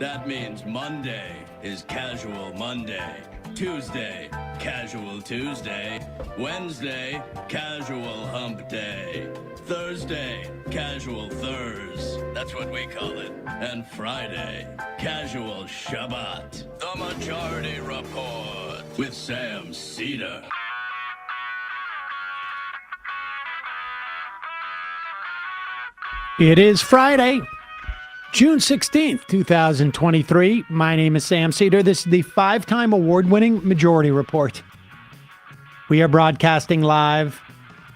That means Monday is Casual Monday. Tuesday, Casual Tuesday. Wednesday, Casual Hump Day. Thursday, Casual Thurs. That's what we call it. And Friday, Casual Shabbat. The Majority Report with Sam Seder. It is Friday, June 16th, 2023. My name is Sam Seder. This is the five-time award-winning Majority Report. We are broadcasting live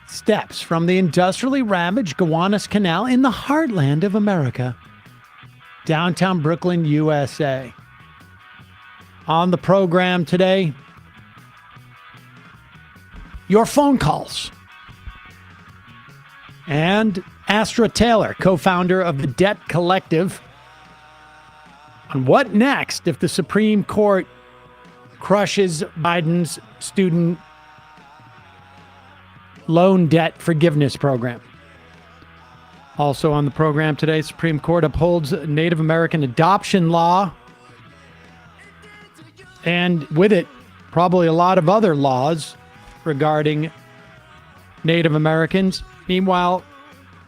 steps from the industrially ravaged Gowanus Canal in the heartland of America, downtown Brooklyn, USA. On the program today, your phone calls. And Astra Taylor, co-founder of the Debt Collective, on what next if the Supreme Court crushes Biden's student loan debt forgiveness program. Also on the program today, Supreme Court upholds Native American adoption law, and with it, probably a lot of other laws regarding Native Americans. Meanwhile,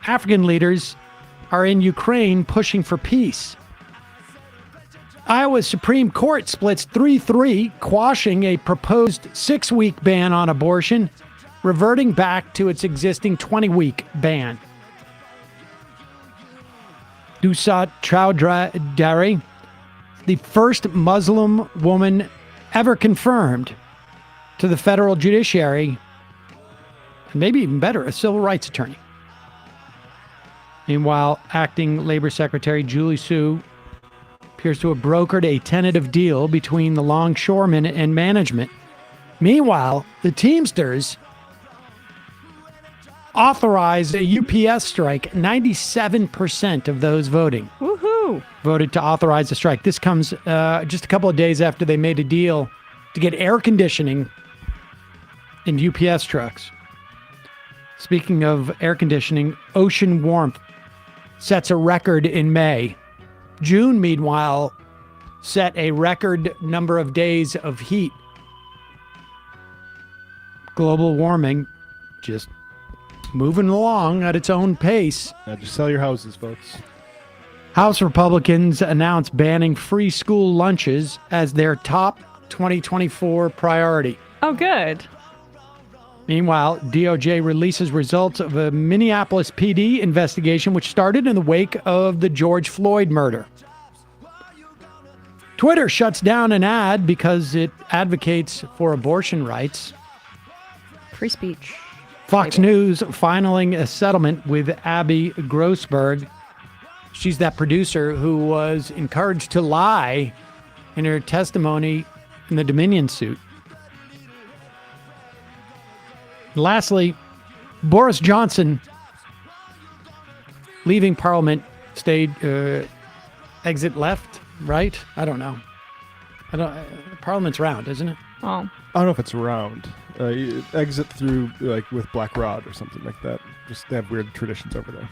African leaders are in Ukraine pushing for peace. Iowa's Supreme Court splits 3-3, quashing a proposed 6-week ban on abortion, reverting back to its existing 20-week ban. Dusat Chowdhury, the first Muslim woman ever confirmed to the federal judiciary, and maybe even better, a civil rights attorney. Meanwhile, acting Labor Secretary Julie Su appears to have brokered a tentative deal between the longshoremen and management. Meanwhile, the Teamsters authorized a UPS strike. 97% of those voting voted to authorize the strike. This comes just a couple of days after they made a deal to get air conditioning in UPS trucks. Speaking of air conditioning, ocean warmth sets a record in May. June, meanwhile, set a record number of days of heat. Global warming just moving along at its own pace. Just sell your houses, folks. House Republicans announced banning free school lunches as their top 2024 priority. Oh, good. Meanwhile, DOJ releases results of a Minneapolis PD investigation which started in the wake of the George Floyd murder. Twitter shuts down an ad because it advocates for abortion rights. Free speech. Fox News filing a settlement with Abby Grossberg. She's that producer who was encouraged to lie in her testimony in the Dominion suit. Lastly, Boris Johnson leaving Parliament, exit left, right? I don't know. Parliament's round, isn't it? Oh. I don't know if it's round. You exit through like with Black Rod or something like that. Just they have weird traditions over there.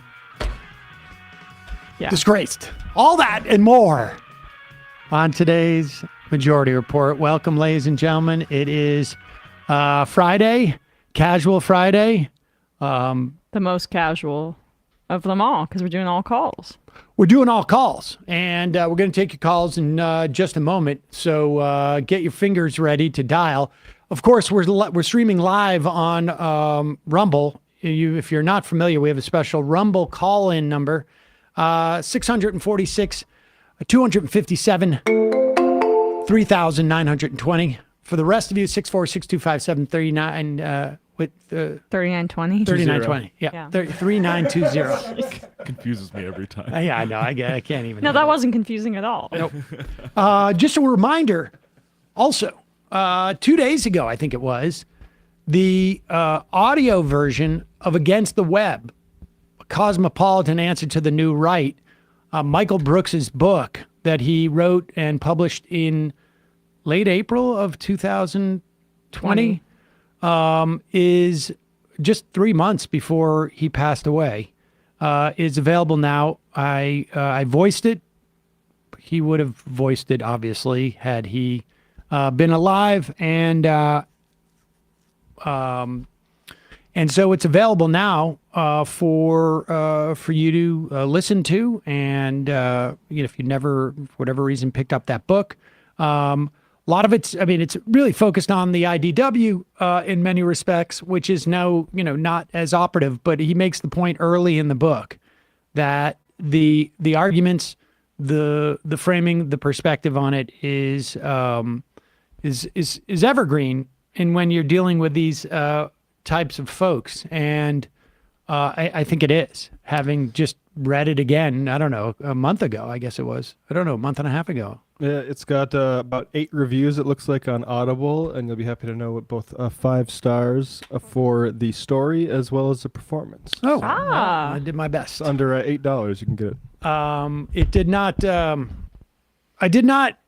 Yeah. Disgraced. All that and more on today's Majority Report. Welcome, ladies and gentlemen. It is Friday. Casual Friday. The most casual of them all, because we're doing all calls. We're doing all calls, and we're going to take your calls in just a moment. So get your fingers ready to dial. Of course, we're streaming live on Rumble. If you're not familiar, we have a special Rumble call-in number, 646 257 3920. For the rest of you, 646-257-39 with 3920. 3920. Yeah. 3920. Confuses me every time. Yeah, I know. I can't even. No, that wasn't confusing at all. Nope. Just a reminder, also, 2 days ago, I think it was, the audio version of Against the Web, a cosmopolitan answer to the new right, Michael Brooks's book that he wrote and published in late April of 2020, is just 3 months before he passed away, is available now. I voiced it. he would have voiced it, obviously, had he been alive. And so it's available now for you to listen to. And if you never, for whatever reason, picked up that book, a lot of it's really focused on the IDW in many respects, which is now not as operative. But he makes the point early in the book that the arguments, the framing, the perspective on it is evergreen. And when you're dealing with these types of folks, and I think it is, having just read it again, I don't know, a month ago, I guess it was, a month and a half ago. Yeah, it's got about 8 reviews, it looks like, on Audible, and you'll be happy to know what both 5 stars for the story as well as the performance. Oh, well, I did my best. It's under $8, you can get it. It did not,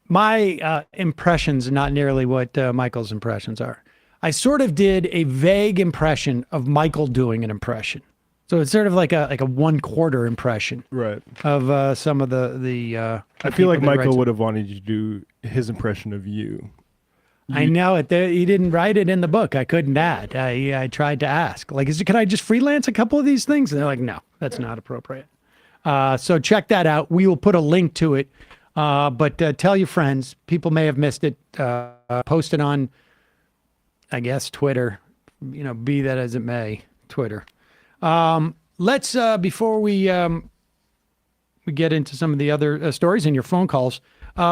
my impressions are not nearly what Michael's impressions are. I sort of did a vague impression of Michael doing an impression. So it's sort of like a 1/4 impression, right, of some of the I feel like Michael would have wanted you to do his impression of you. I know it. He didn't write it in the book. I couldn't add. I tried to ask, like, can I just freelance a couple of these things? And they're like, no, that's not appropriate. So check that out. We will put a link to it. But tell your friends. People may have missed it. Post it on, I guess, Twitter. Be that as it may, Twitter. Let's before we get into some of the other stories and your phone calls.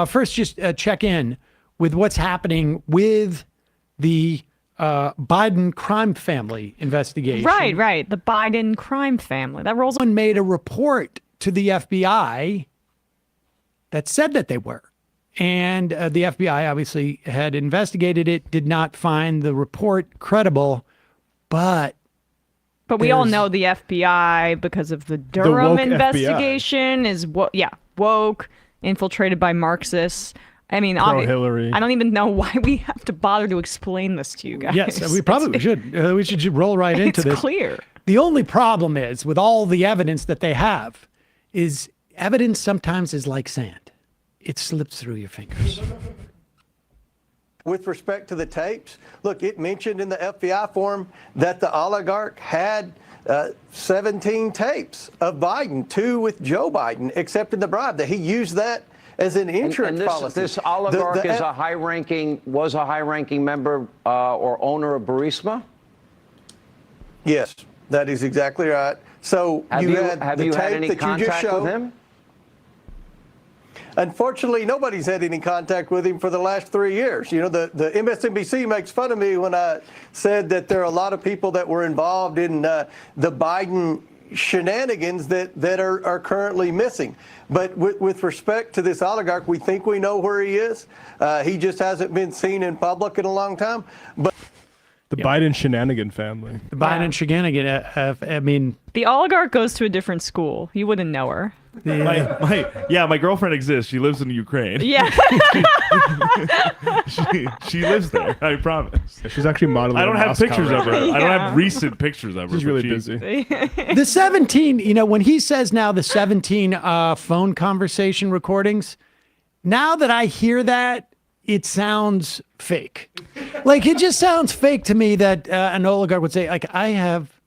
First, just check in with what's happening with the Biden crime family investigation. Right. The Biden crime family. That rolls on. Someone made a report to the FBI that said that they were. And the FBI obviously had investigated it, did not find the report credible, but we all know the FBI, because of the Durham investigation, FBI is woke, infiltrated by Marxists. I mean, Hillary. I don't even know why we have to bother to explain this to you guys. Yes, we probably should. We should roll right into this. It's clear. The only problem is, with all the evidence that they have, is evidence sometimes is like sand. It slips through your fingers. With respect to the tapes, look, it mentioned in the FBI form that the oligarch had 17 tapes of Biden, 2 with Joe Biden, accepting the bribe, that he used that as an insurance policy. This oligarch was a high-ranking member or owner of Burisma? Yes, that is exactly right. So have you had any contact with him? Unfortunately, nobody's had any contact with him for the last 3 years. The MSNBC makes fun of me when I said that there are a lot of people that were involved in the Biden shenanigans that are currently missing. But with respect to this oligarch, we think we know where he is. He just hasn't been seen in public in a long time. But the Biden shenanigan family. The Biden shenanigan, I mean... The oligarch goes to a different school. You wouldn't know her. My girlfriend exists. She lives in Ukraine. Yeah. she lives there, I promise. She's actually modeling. I don't have pictures of her. Yeah. I don't have recent pictures of her. She's really busy. The 17, when he says now the 17 phone conversation recordings, now that I hear that, it sounds fake. Like, it just sounds fake to me that an oligarch would say, like, I have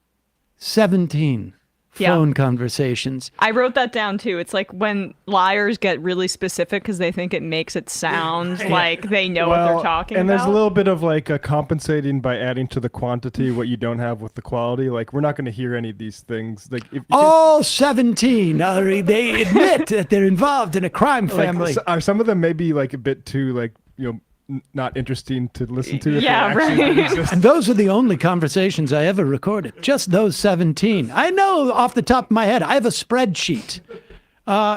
17 phone conversations. I wrote that down too. It's like when liars get really specific because they think it makes it sound like they know what they're talking about. And there's a little bit of like a compensating by adding to the quantity what you don't have with the quality. Like, we're not going to hear any of these things. Like, all 17, they admit that they're involved in a crime family. Are some of them maybe like a bit too not interesting to listen to? Yeah, right. And those are the only conversations I ever recorded. Just those 17. I know off the top of my head. I have a spreadsheet.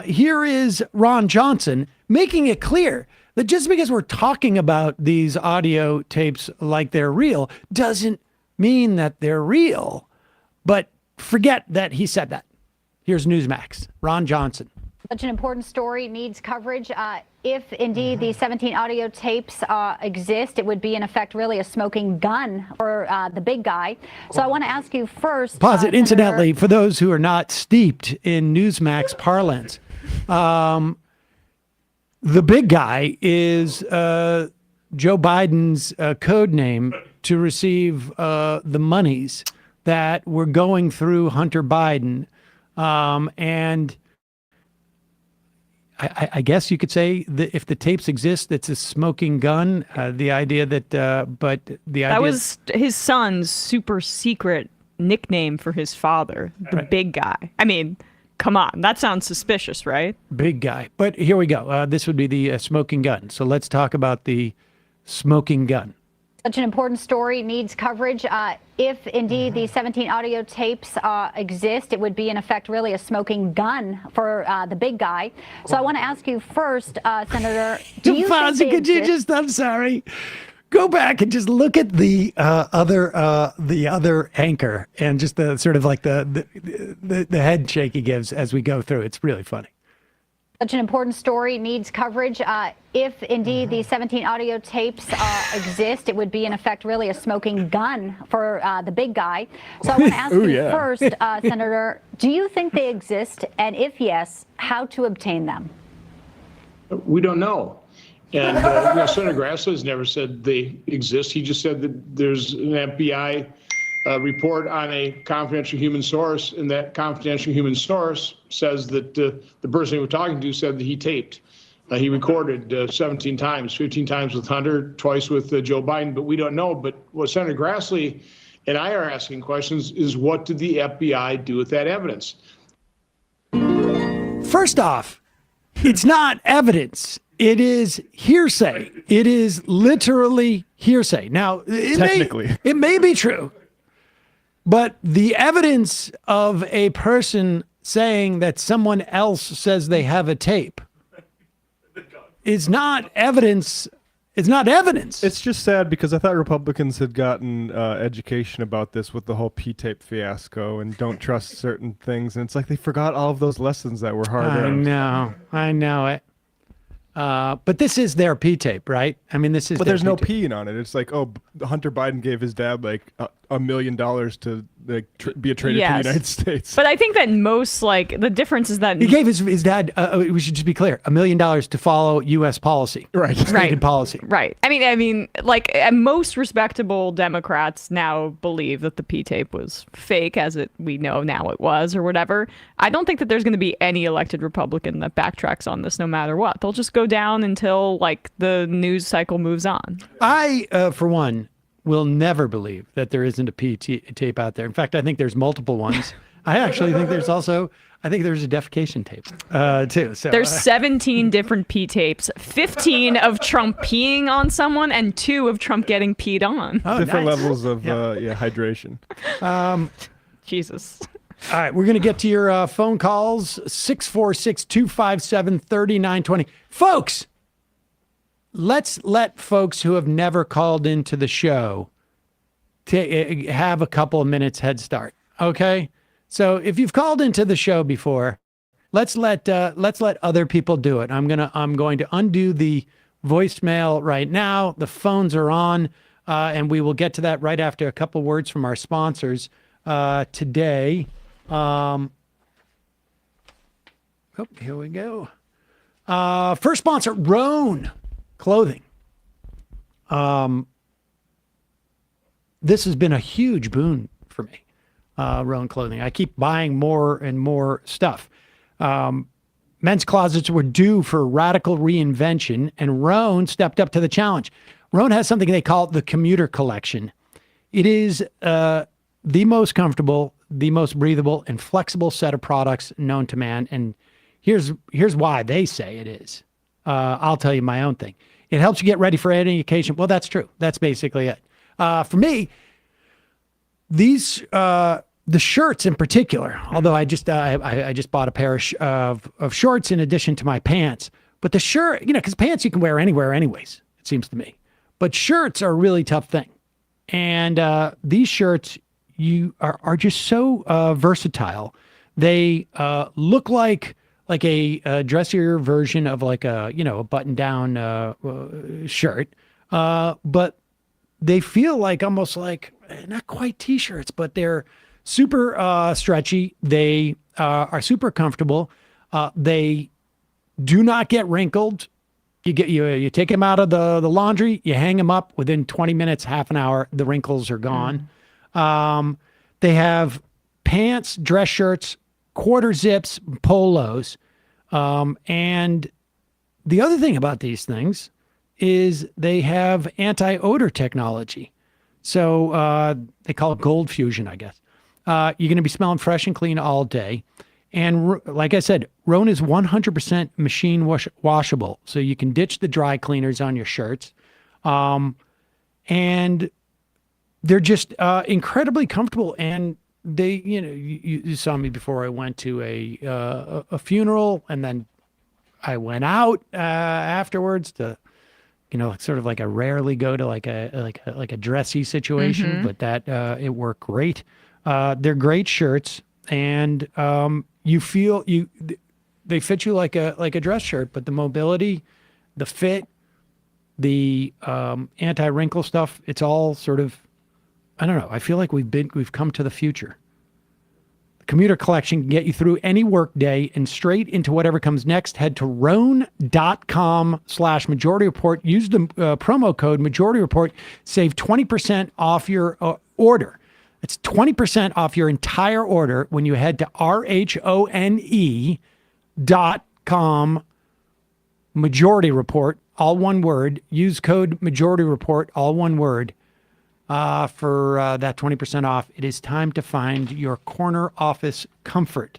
Here is Ron Johnson making it clear that just because we're talking about these audio tapes like they're real doesn't mean that they're real. But forget that he said that. Here's Newsmax. Ron Johnson. Such an important story needs coverage. If indeed these 17 audio tapes exist, it would be in effect really a smoking gun for the big guy. So I want to ask you first. Pause it. Incidentally, for those who are not steeped in Newsmax parlance, The big guy is Joe Biden's code name to receive the monies that were going through Hunter Biden. And I guess you could say that if the tapes exist, it's a smoking gun. The idea that, that was his son's super secret nickname for his father, the big guy. I mean, come on, that sounds suspicious, right? Big guy. But here we go. This would be the smoking gun. So let's talk about the smoking gun. Such an important story needs coverage. If indeed the 17 audio tapes exist, it would be in effect really a smoking gun for the big guy. So I want to ask you first, Senator, do you think they could you exist? just, I'm sorry, go back and just look at the other anchor and just the sort of like the head shake he gives as we go through. It's really funny. Such an important story needs coverage. If indeed the 17 audio tapes exist, it would be in effect really a smoking gun for the big guy. So I want to ask you first, Senator, do you think they exist? And if yes, how to obtain them? We don't know. And Senator Grassley has never said they exist. He just said that there's an FBI report on a confidential human source, and that confidential human source says that the person he was talking to said that he taped. He recorded 17 times, 15 times with Hunter, twice with Joe Biden, but we don't know. But what Senator Grassley and I are asking questions is, what did the FBI do with that evidence? First off, it's not evidence. It is hearsay. It is literally hearsay. Now, it may be true. But the evidence of a person saying that someone else says they have a tape is not evidence. It's not evidence. It's just sad because I thought Republicans had gotten education about this with the whole P-tape fiasco and don't trust certain things. And it's like they forgot all of those lessons that were hard earned. I know it. But this is their P-tape, right? I mean, this is. But there's no peeing on it. It's like, Hunter Biden gave his dad like $1 million to be a traitor to the United States. But I think that most, the difference is that he gave his dad. We should just be clear: $1 million to follow U.S. policy, stated policy, right? I mean, most respectable Democrats now believe that the P-tape was fake, as we know now it was, or whatever. I don't think that there's going to be any elected Republican that backtracks on this, no matter what. They'll just go down until the news cycle moves on. I, for one, will never believe that there isn't a P-tape out there. In fact, I think there's multiple ones. I actually think there's a defecation tape too. So there's 17 different P-tapes, 15 of Trump peeing on someone and 2 of Trump getting peed on. Different levels of hydration. Jesus. All right, we're going to get to your phone calls, 646-257-3920. Folks, let's let folks who have never called into the show have a couple of minutes head start, okay? So if you've called into the show before, let's let other people do it. I'm going to undo the voicemail right now. The phones are on, and we will get to that right after a couple words from our sponsors today. Here we go. First sponsor, Roan Clothing. This has been a huge boon for me, Roan Clothing. I keep buying more and more stuff. Men's closets were due for radical reinvention, and Roan stepped up to the challenge. Roan has something they call the Commuter Collection. It is the most comfortable, the most breathable, and flexible set of products known to man. And here's why they say it is. I'll tell you my own thing. It helps you get ready for any occasion. Well, that's true. That's basically it. For me, these the shirts in particular. Although I just bought a pair of shorts in addition to my pants. But the shirt, because pants you can wear anywhere, anyways. It seems to me. But shirts are a really tough thing. And these shirts are just so versatile. They look like a dressier version of a button-down shirt, but they feel like almost like not quite t-shirts, but they're super stretchy. They are super comfortable. They do not get wrinkled. You take them out of the laundry, you hang them up within 20 minutes, half an hour, the wrinkles are gone. They have pants, dress shirts, quarter zips, polos. And the other thing about these things is they have anti-odor technology. So they call it gold fusion, I guess. You're going to be smelling fresh and clean all day. And like I said, Rhone is 100% machine washable. So you can ditch the dry cleaners on your shirts. And they're just incredibly comfortable. And they, you saw me before I went to a funeral, and then I went out afterwards to, sort of like I rarely go to like a dressy situation, but that it worked great. They're great shirts, and they fit you like a dress shirt, but the mobility, the fit, the anti-wrinkle stuff, it's all sort of, I don't know. I feel like we've come to the future. The commuter collection can get you through any work day and straight into whatever comes next. Head to Rhone.com/Majority Report. Use the promo code Majority Report. Save 20% off your order. It's 20% off your entire order when you head to RHONE.com. Majority Report, all one word. Use code Majority Report, all one word. For that 20% off. It is time to find your corner office comfort.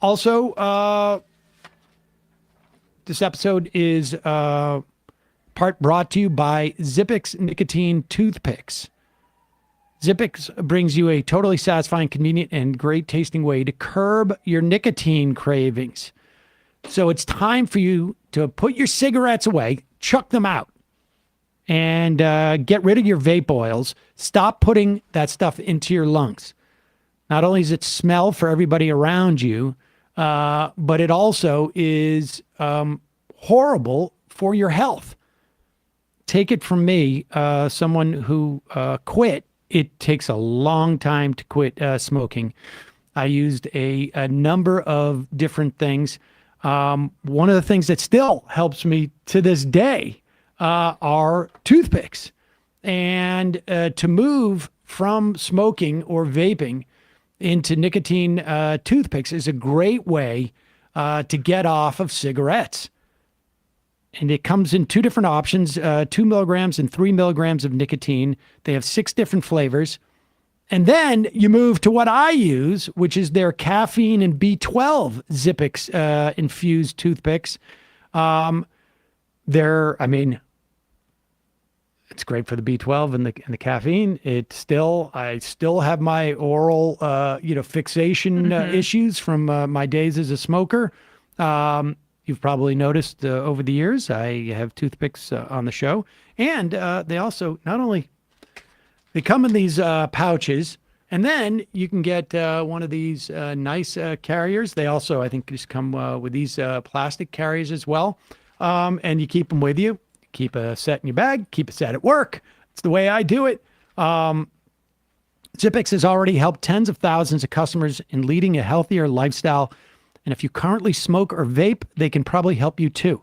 Also, this episode is part brought to you by Zippix Nicotine Toothpicks. Zippix brings you a totally satisfying, convenient, and great tasting way to curb your nicotine cravings. So it's time for you to put your cigarettes away, chuck them out, and get rid of your vape oils. Stop putting that stuff into your lungs. Not only does it smell for everybody around you, but it also is horrible for your health. Take it from me, someone who quit. It takes a long time to quit smoking. I used a number of different things. One of the things that still helps me to this day are toothpicks. And to move from smoking or vaping into nicotine toothpicks is a great way to get off of cigarettes. And it comes in two different options, 2 milligrams and 3 milligrams of nicotine. They have 6 different flavors. And then you move to what I use, which is their caffeine and B12 Zippix infused toothpicks. It's great for the B12 and the caffeine. I still have my oral, fixation issues from my days as a smoker. You've probably noticed over the years, I have toothpicks on the show. And they also, they come in these pouches, and then you can get one of these nice carriers. They also, I think, just come with these plastic carriers as well. And you keep them with you. Keep a set in your bag, keep a set at work. It's the way I do it. Zippix has already helped tens of thousands of customers in leading a healthier lifestyle. And if you currently smoke or vape, they can probably help you too.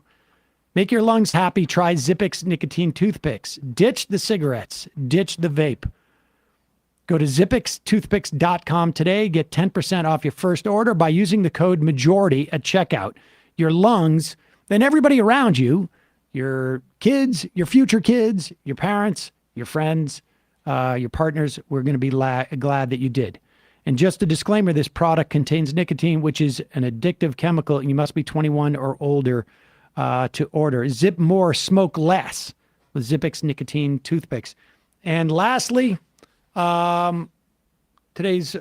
Make your lungs happy. Try Zippix nicotine toothpicks. Ditch the cigarettes. Ditch the vape. Go to zippixtoothpicks.com today. Get 10% off your first order by using the code MAJORITY at checkout. Your lungs, and everybody around you, your kids, your future kids, your parents, your friends, your partners, we're going to be glad that you did. And just a disclaimer, this product contains nicotine, which is an addictive chemical, and you must be 21 or older to order. Zip more, smoke less with Zippix nicotine toothpicks. And lastly, today's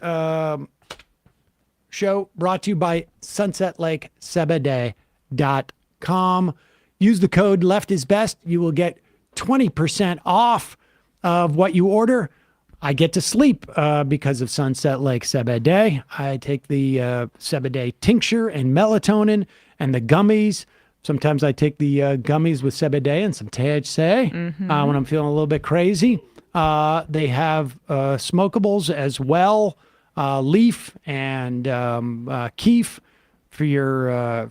show brought to you by sunsetlakesebede.com. Use the code Left is Best. You will get 20% off of what you order. I get to sleep because of Sunset Lake Sebede. I take the Sebede tincture and melatonin and the gummies. Sometimes I take the gummies with Sebede and some THC when I'm feeling a little bit crazy. They have smokables as well, leaf and keef your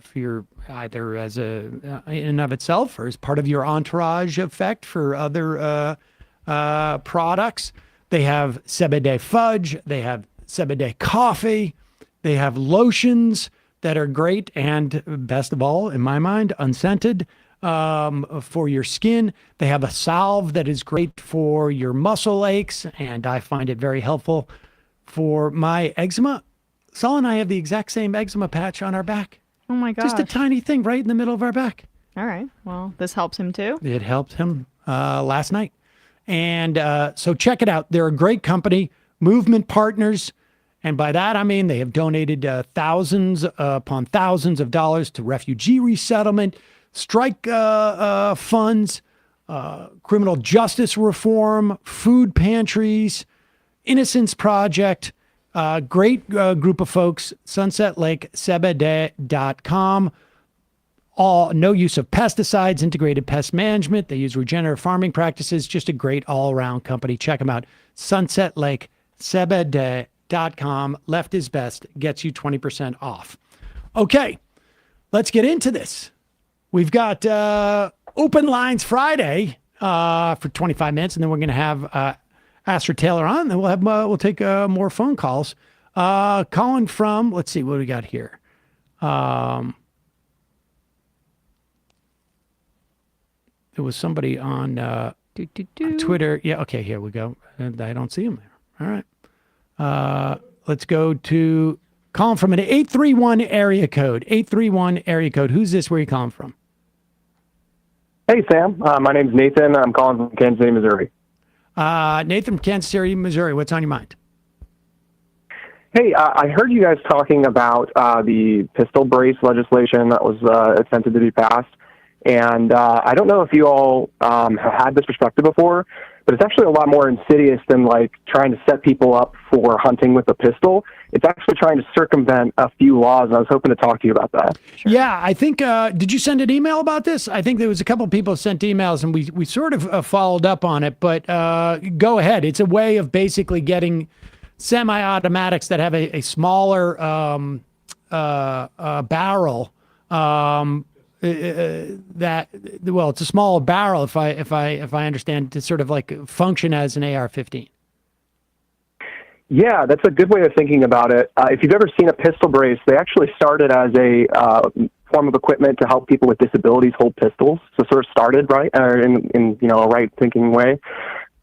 either as a in and of itself or as part of your entourage effect for other products. They have Seder fudge. They have Seder coffee. They have lotions that are great and, best of all, in my mind, unscented for your skin. They have a salve that is great for your muscle aches, and I find it very helpful for my eczema. Saul and I have the exact same eczema patch on our back. Oh my gosh. Just a tiny thing right in the middle of our back. All right. Well, this helps him too. It helped him last night. And so check it out. They're a great company, Movement Partners. And by that, I mean they have donated thousands upon thousands of dollars to refugee resettlement, strike funds, criminal justice reform, food pantries, Innocence Project. Great group of folks, sunsetlakesebede.com. No use of pesticides, integrated pest management. They use regenerative farming practices. Just a great all-around company. Check them out. sunsetlakesebede.com. Left is best. Gets you 20% off. Okay, let's get into this. We've got Open Lines Friday for 25 minutes, and then we're going to have Astra Taylor on. Then we'll take more phone calls. Calling from, let's see, what do we got here? There was somebody on Twitter. Yeah, okay, here we go. And I don't see him there. All right. Let's go to calling from an 831 area code. 831 area code. Who's this? Where are you calling from? Hey, Sam. My name's Nathan. I'm calling from Kansas City, Missouri. Nathan from Kansas City, Missouri. What's on your mind? Hey, I heard you guys talking about the pistol brace legislation that was attempted to be passed. And I don't know if you all have had this perspective before, but it's actually a lot more insidious than like trying to set people up for hunting with a pistol. It's actually trying to circumvent a few laws. And I was hoping to talk to you about that. Sure. Yeah, I think, did you send an email about this? I think there was a couple of people sent emails and we sort of followed up on it, but go ahead. It's a way of basically getting semi-automatics that have a smaller barrel. It's a smaller barrel if I understand, to sort of like function as an AR-15. Yeah, that's a good way of thinking about it. If you've ever seen a pistol brace, they actually started as a form of equipment to help people with disabilities hold pistols. So sort of started right in a right thinking way.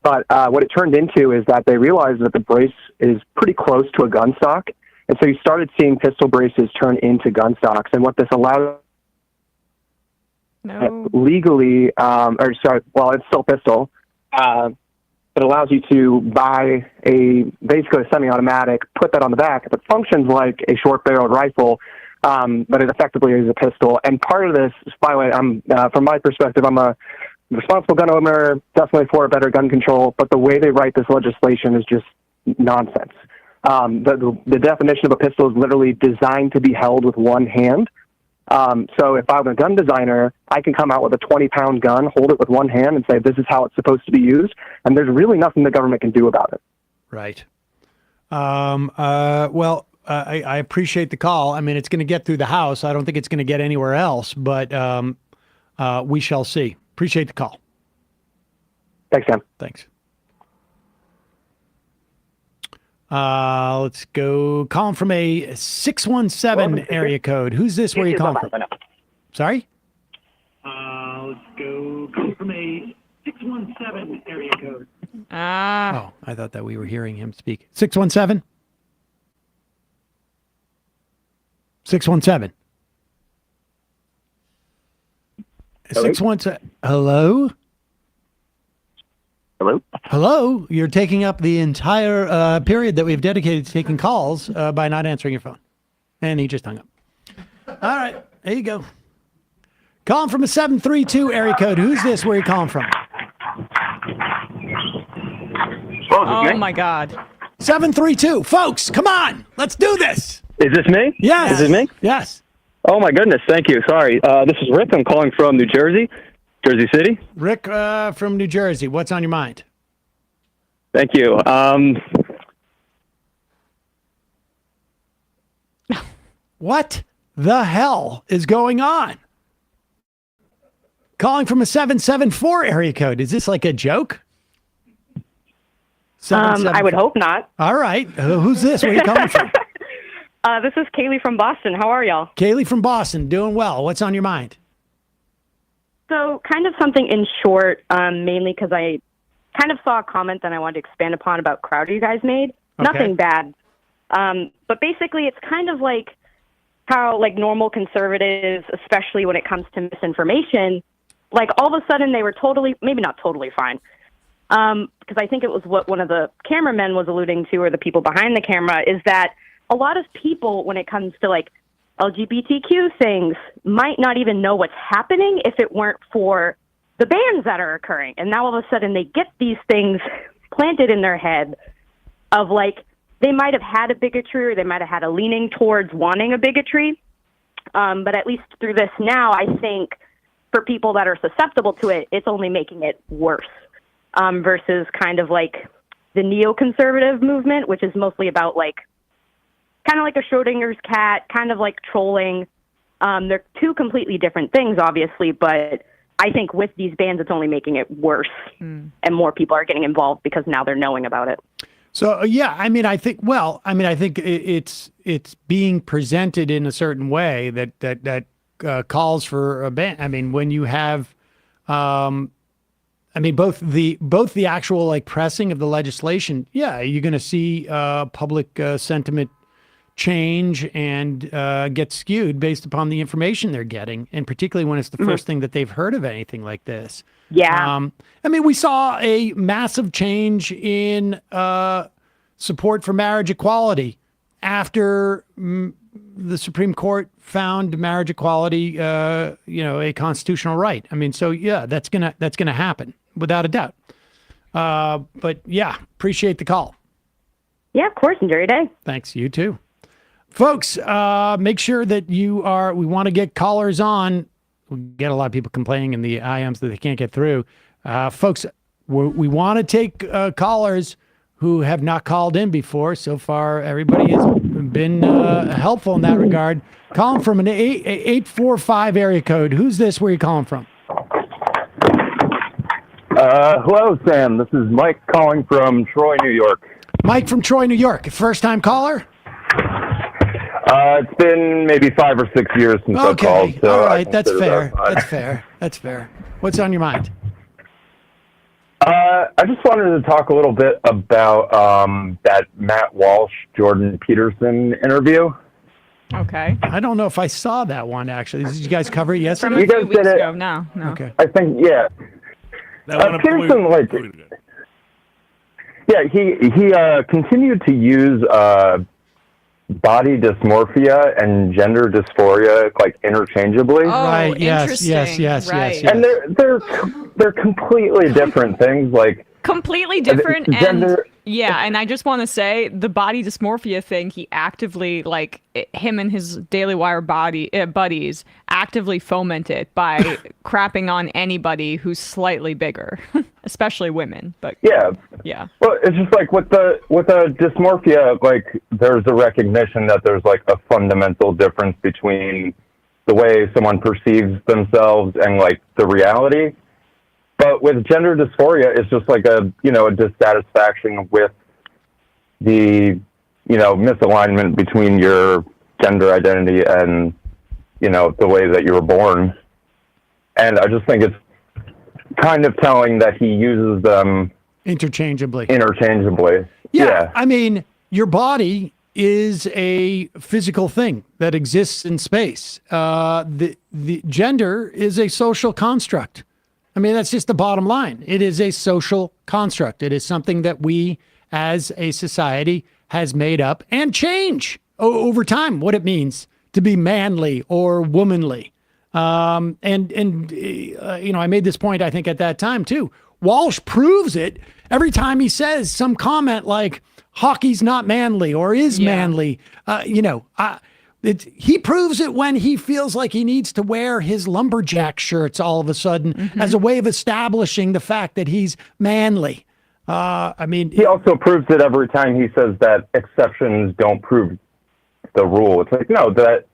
But what it turned into is that they realized that the brace is pretty close to a gun stock, and so you started seeing pistol braces turn into gun stocks. And what this allowed legally, it's still pistol. It allows you to buy basically a semi-automatic, put that on the back. It functions like a short-barreled rifle, but it effectively is a pistol. And part of this, by the way, from my perspective, I'm a responsible gun owner, definitely for better gun control, but the way they write this legislation is just nonsense. The definition of a pistol is literally designed to be held with one hand. So if I'm a gun designer, I can come out with a 20-pound gun, hold it with one hand, and say, this is how it's supposed to be used. And there's really nothing the government can do about it. Right. I appreciate the call. I mean, it's going to get through the House. I don't think it's going to get anywhere else, but we shall see. Appreciate the call. Thanks, Sam. Thanks. Let's go. Calling from a 617 area code. Who's this? Where are you calling from? Sorry? Let's go. Calling from a 617 area code. Oh, I thought that we were hearing him speak. 617? 617. 617. Hello? Hello? Hello? You're taking up the entire period that we've dedicated to taking calls by not answering your phone. And he just hung up. All right. There you go. Calling from a 732 area code. Who's this? Where are you calling from? Oh, my God. 732. Folks, come on. Let's do this. Is this me? Yes. Is this me? Yes. Oh, my goodness. Thank you. Sorry. This is Rick. I'm calling from New Jersey, Jersey City. Rick from New Jersey. What's on your mind? Thank you. What the hell is going on? Calling from a 774 area code. Is this like a joke? I would hope not. All right. Who's this? Where are you coming from? This is Kaylee from Boston. How are y'all? Kaylee from Boston. Doing well. What's on your mind? So kind of something in short, mainly because I kind of saw a comment that I wanted to expand upon about Crowder you guys made. Okay. Nothing bad. But basically it's kind of like how like normal conservatives, especially when it comes to misinformation, like all of a sudden they were totally, maybe not totally fine. Because I think it was what one of the cameramen was alluding to, or the people behind the camera, is that a lot of people, when it comes to like LGBTQ things, might not even know what's happening if it weren't for the bans that are occurring. And now all of a sudden they get these things planted in their head of like, they might have had a bigotry or they might have had a leaning towards wanting a bigotry. But at least through this now, I think for people that are susceptible to it, it's only making it worse. Versus kind of like the neoconservative movement, which is mostly about like kind of like a Schrodinger's cat, kind of like trolling. They're two completely different things, obviously, but I think with these bans, it's only making it worse, and more people are getting involved because now they're knowing about it. So yeah, I mean, I think it's being presented in a certain way that calls for a ban. I mean, when you have, both the actual like pressing of the legislation, yeah, you're going to see public sentiment change and get skewed based upon the information they're getting, and particularly when it's the first thing that they've heard of anything like this. Yeah. We saw a massive change in support for marriage equality after the Supreme Court found marriage equality, a constitutional right. I mean, so yeah, that's gonna happen without a doubt. But yeah, appreciate the call. Yeah, of course. Enjoy your day. Thanks. You too. Folks, make sure that we want to get callers on. We get a lot of people complaining in the IMs that they can't get through. Folks, we want to take callers who have not called in before. So far, everybody has been helpful in that regard. Calling from an 845 area code. Who's this? Where are you calling from? Hello, Sam. This is Mike calling from Troy, New York. Mike from Troy, New York. First-time caller? It's been maybe 5 or 6 years since I've called. So all right, that's fair. That's fair. That's fair. What's on your mind? I just wanted to talk a little bit about that Matt Walsh, Jordan Peterson interview. Okay. I don't know if I saw that one, actually. Did you guys cover it yesterday? You guys did it. No. Okay. I think, yeah. Peterson, he continued to use body dysmorphia and gender dysphoria like interchangeably. Oh, right. interesting. Yes. And they're completely different things. Like completely different. Gender, and I just want to say the body dysmorphia thing, he actively, like him and his Daily Wire buddies actively foment it by crapping on anybody who's slightly bigger, especially women. But yeah. Well, it's just like with the dysmorphia, like there's a recognition that there's like a fundamental difference between the way someone perceives themselves and like the reality. But with gender dysphoria, it's just like a dissatisfaction with the, misalignment between your gender identity and, the way that you were born. And I just think it's kind of telling that he uses them interchangeably. Yeah. I mean, your body is a physical thing that exists in space. The gender is a social construct. I mean, that's just the bottom line. It is a social construct. It is something that we as a society has made up and change over time, what it means to be manly or womanly. I made this point, I think, at that time, too. Walsh proves it every time he says some comment like hockey's not manly or is manly. He proves it when he feels like he needs to wear his lumberjack shirts all of a sudden as a way of establishing the fact that he's manly. He also proves it every time he says that exceptions don't prove the rule. It's like, no, that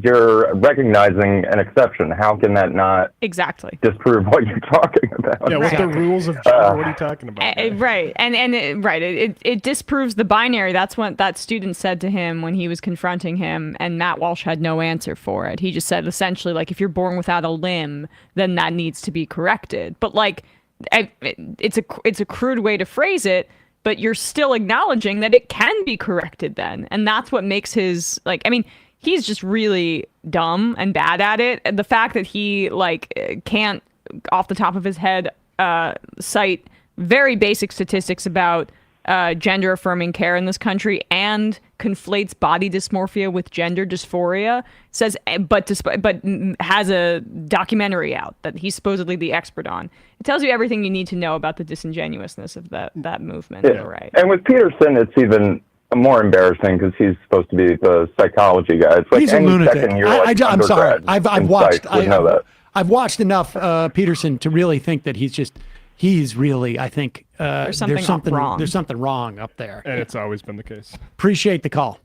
you're recognizing an exception. How can that not exactly disprove what you're talking about? Yeah, what the rules of gender? What are you talking about? Right, it disproves the binary. That's what that student said to him when he was confronting him, and Matt Walsh had no answer for it. He just said essentially, like, if you're born without a limb, then that needs to be corrected. But like, it's a crude way to phrase it, but you're still acknowledging that it can be corrected then, and that's what makes his, like, I mean, he's just really dumb and bad at it. And the fact that he can't, off the top of his head, cite very basic statistics about gender affirming care in this country and conflates body dysmorphia with gender dysphoria, says, but has a documentary out that he's supposedly the expert on. It tells you everything you need to know about the disingenuousness of that movement. Yeah. Right. And with Peterson, it's even more embarrassing because he's supposed to be the psychology guy. It's like He's a any lunatic. second-year I'm sorry. I've watched. know that. I've watched enough Peterson to really think that he's really. I think there's something wrong. There's something wrong up there. And it's always been the case. Appreciate the call.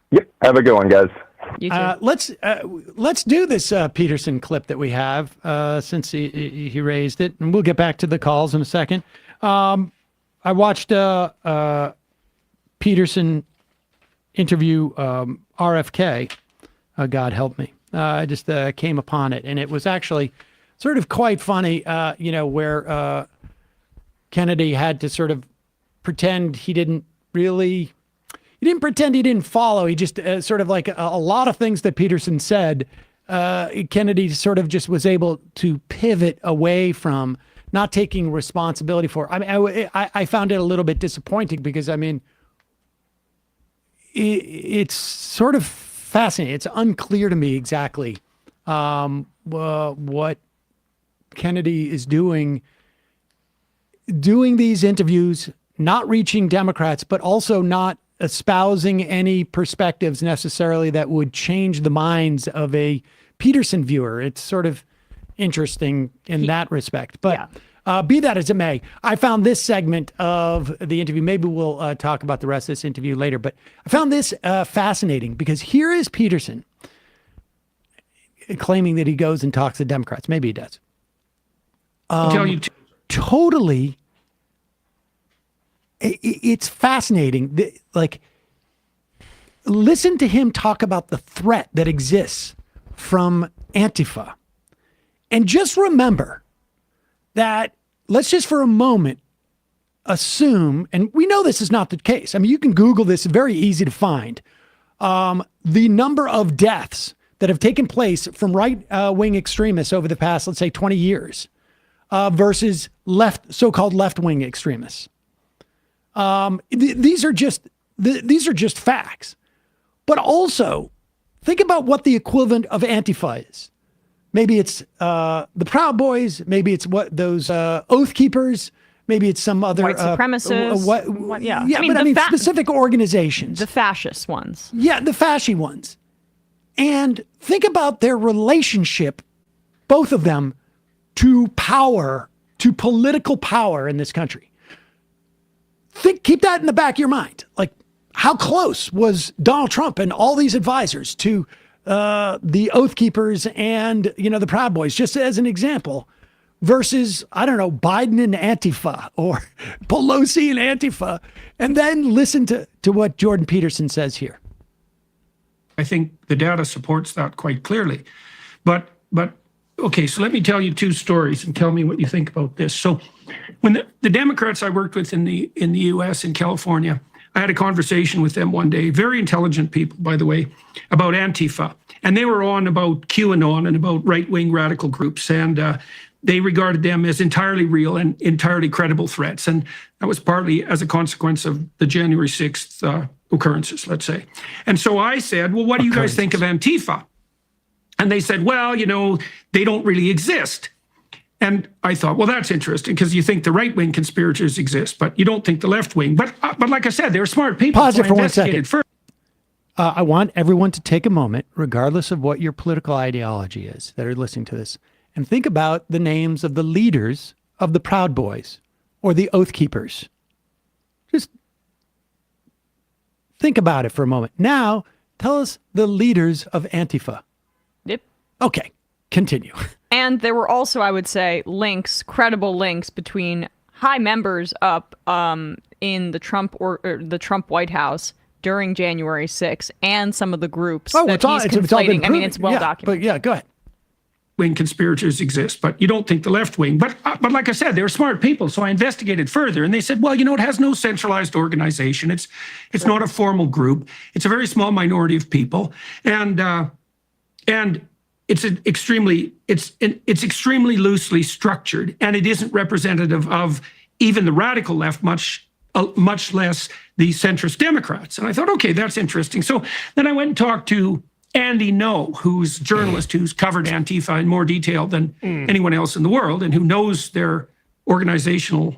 Yep. Have a good one, guys. You too. Let's do this Peterson clip that we have since he raised it, and we'll get back to the calls in a second. I watched Peterson interview RFK. God help me. I just came upon it, and it was actually sort of quite funny, where Kennedy had to sort of pretend he didn't pretend he didn't follow. He just sort of like a lot of things that Peterson said, Kennedy sort of just was able to pivot away from not taking responsibility for. I mean, I found it a little bit disappointing because, I mean, it's sort of fascinating. It's unclear to me exactly what Kennedy is doing these interviews, not reaching Democrats, but also not espousing any perspectives necessarily that would change the minds of a Peterson viewer. It's sort of interesting in that respect. But be that as it may, I found this segment of the interview. Maybe we'll talk about the rest of this interview later. But I found this fascinating because here is Peterson claiming that he goes and talks to Democrats. Maybe he does. Totally. It's fascinating. Like, listen to him talk about the threat that exists from Antifa. And just remember that, let's just for a moment assume, and we know this is not the case. I mean, you can Google this, very easy to find. The number of deaths that have taken place from right-wing extremists over the past, let's say, 20 years versus so-called left-wing extremists. These are just facts. But also, think about what the equivalent of Antifa is. Maybe it's the Proud Boys. Maybe it's those Oath Keepers. Maybe it's some other white supremacists. I mean specific organizations. The fascist ones. Yeah, the fasci ones. And think about their relationship, both of them, to power, to political power in this country. Keep that in the back of your mind. Like, how close was Donald Trump and all these advisors to the Oath Keepers and, the Proud Boys, just as an example, versus, I don't know, Biden and Antifa or Pelosi and Antifa. And then listen to what Jordan Peterson says here. I think the data supports that quite clearly. But okay, so let me tell you two stories and tell me what you think about this. So when the Democrats I worked with in the US, in California, I had a conversation with them one day, very intelligent people, by the way, about Antifa. And they were on about QAnon and about right-wing radical groups. And they regarded them as entirely real and entirely credible threats. And that was partly as a consequence of the January 6th occurrences, let's say. And so I said, well, what do you guys think of Antifa? And they said, well, they don't really exist. And I thought, well, that's interesting because you think the right-wing conspirators exist, but you don't think the left-wing. But like I said, they're smart people. Pause it for 1 second. I want everyone to take a moment, regardless of what your political ideology is, that are listening to this, and think about the names of the leaders of the Proud Boys or the Oath Keepers. Just think about it for a moment. Now, Tell us the leaders of Antifa. Yep. Okay, continue. And there were also, I would say, credible links between high members up in the Trump the Trump White House during January 6th and some of the groups that he's conflating. I mean, it's well documented. But yeah, go ahead. Wing conspirators exist, but you don't think the left wing. But like I said, they were smart people, so I investigated further, and they said, well, it has no centralized organization. It's not a formal group. It's a very small minority of people, and it's extremely loosely structured, and it isn't representative of even the radical left, much less the centrist Democrats. And I thought, okay, that's interesting. So then I went and talked to Andy No, who's a journalist who's covered Antifa in more detail than anyone else in the world, and who knows their organizational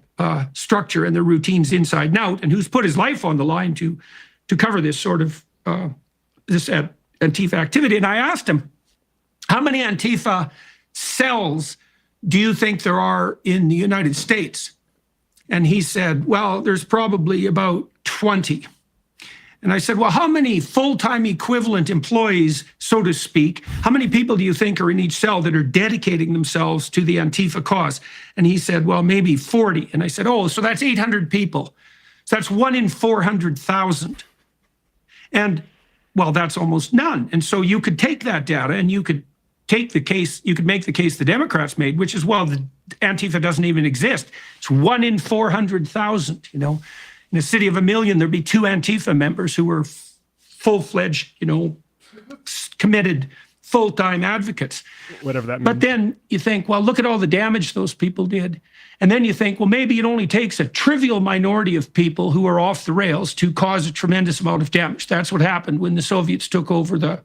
structure and their routines inside and out, and who's put his life on the line to cover this sort of this Antifa activity. And I asked him, how many Antifa cells do you think there are in the United States? And he said, well, there's probably about 20. And I said, well, how many full-time equivalent employees, so to speak, how many people do you think are in each cell that are dedicating themselves to the Antifa cause? And he said, well, maybe 40. And I said, oh, so that's 800 people. So that's 1 in 400,000. And, well, that's almost none. And so you could take that data and you could take the case, you could make the case the Democrats made, which is, well, the Antifa doesn't even exist. It's 1 in 400,000, In a city of 1 million, there'd be 2 Antifa members who were full-fledged, committed, full-time advocates. Whatever that means. But then you think, well, look at all the damage those people did. And then you think, well, maybe it only takes a trivial minority of people who are off the rails to cause a tremendous amount of damage. That's what happened when the Soviets took over the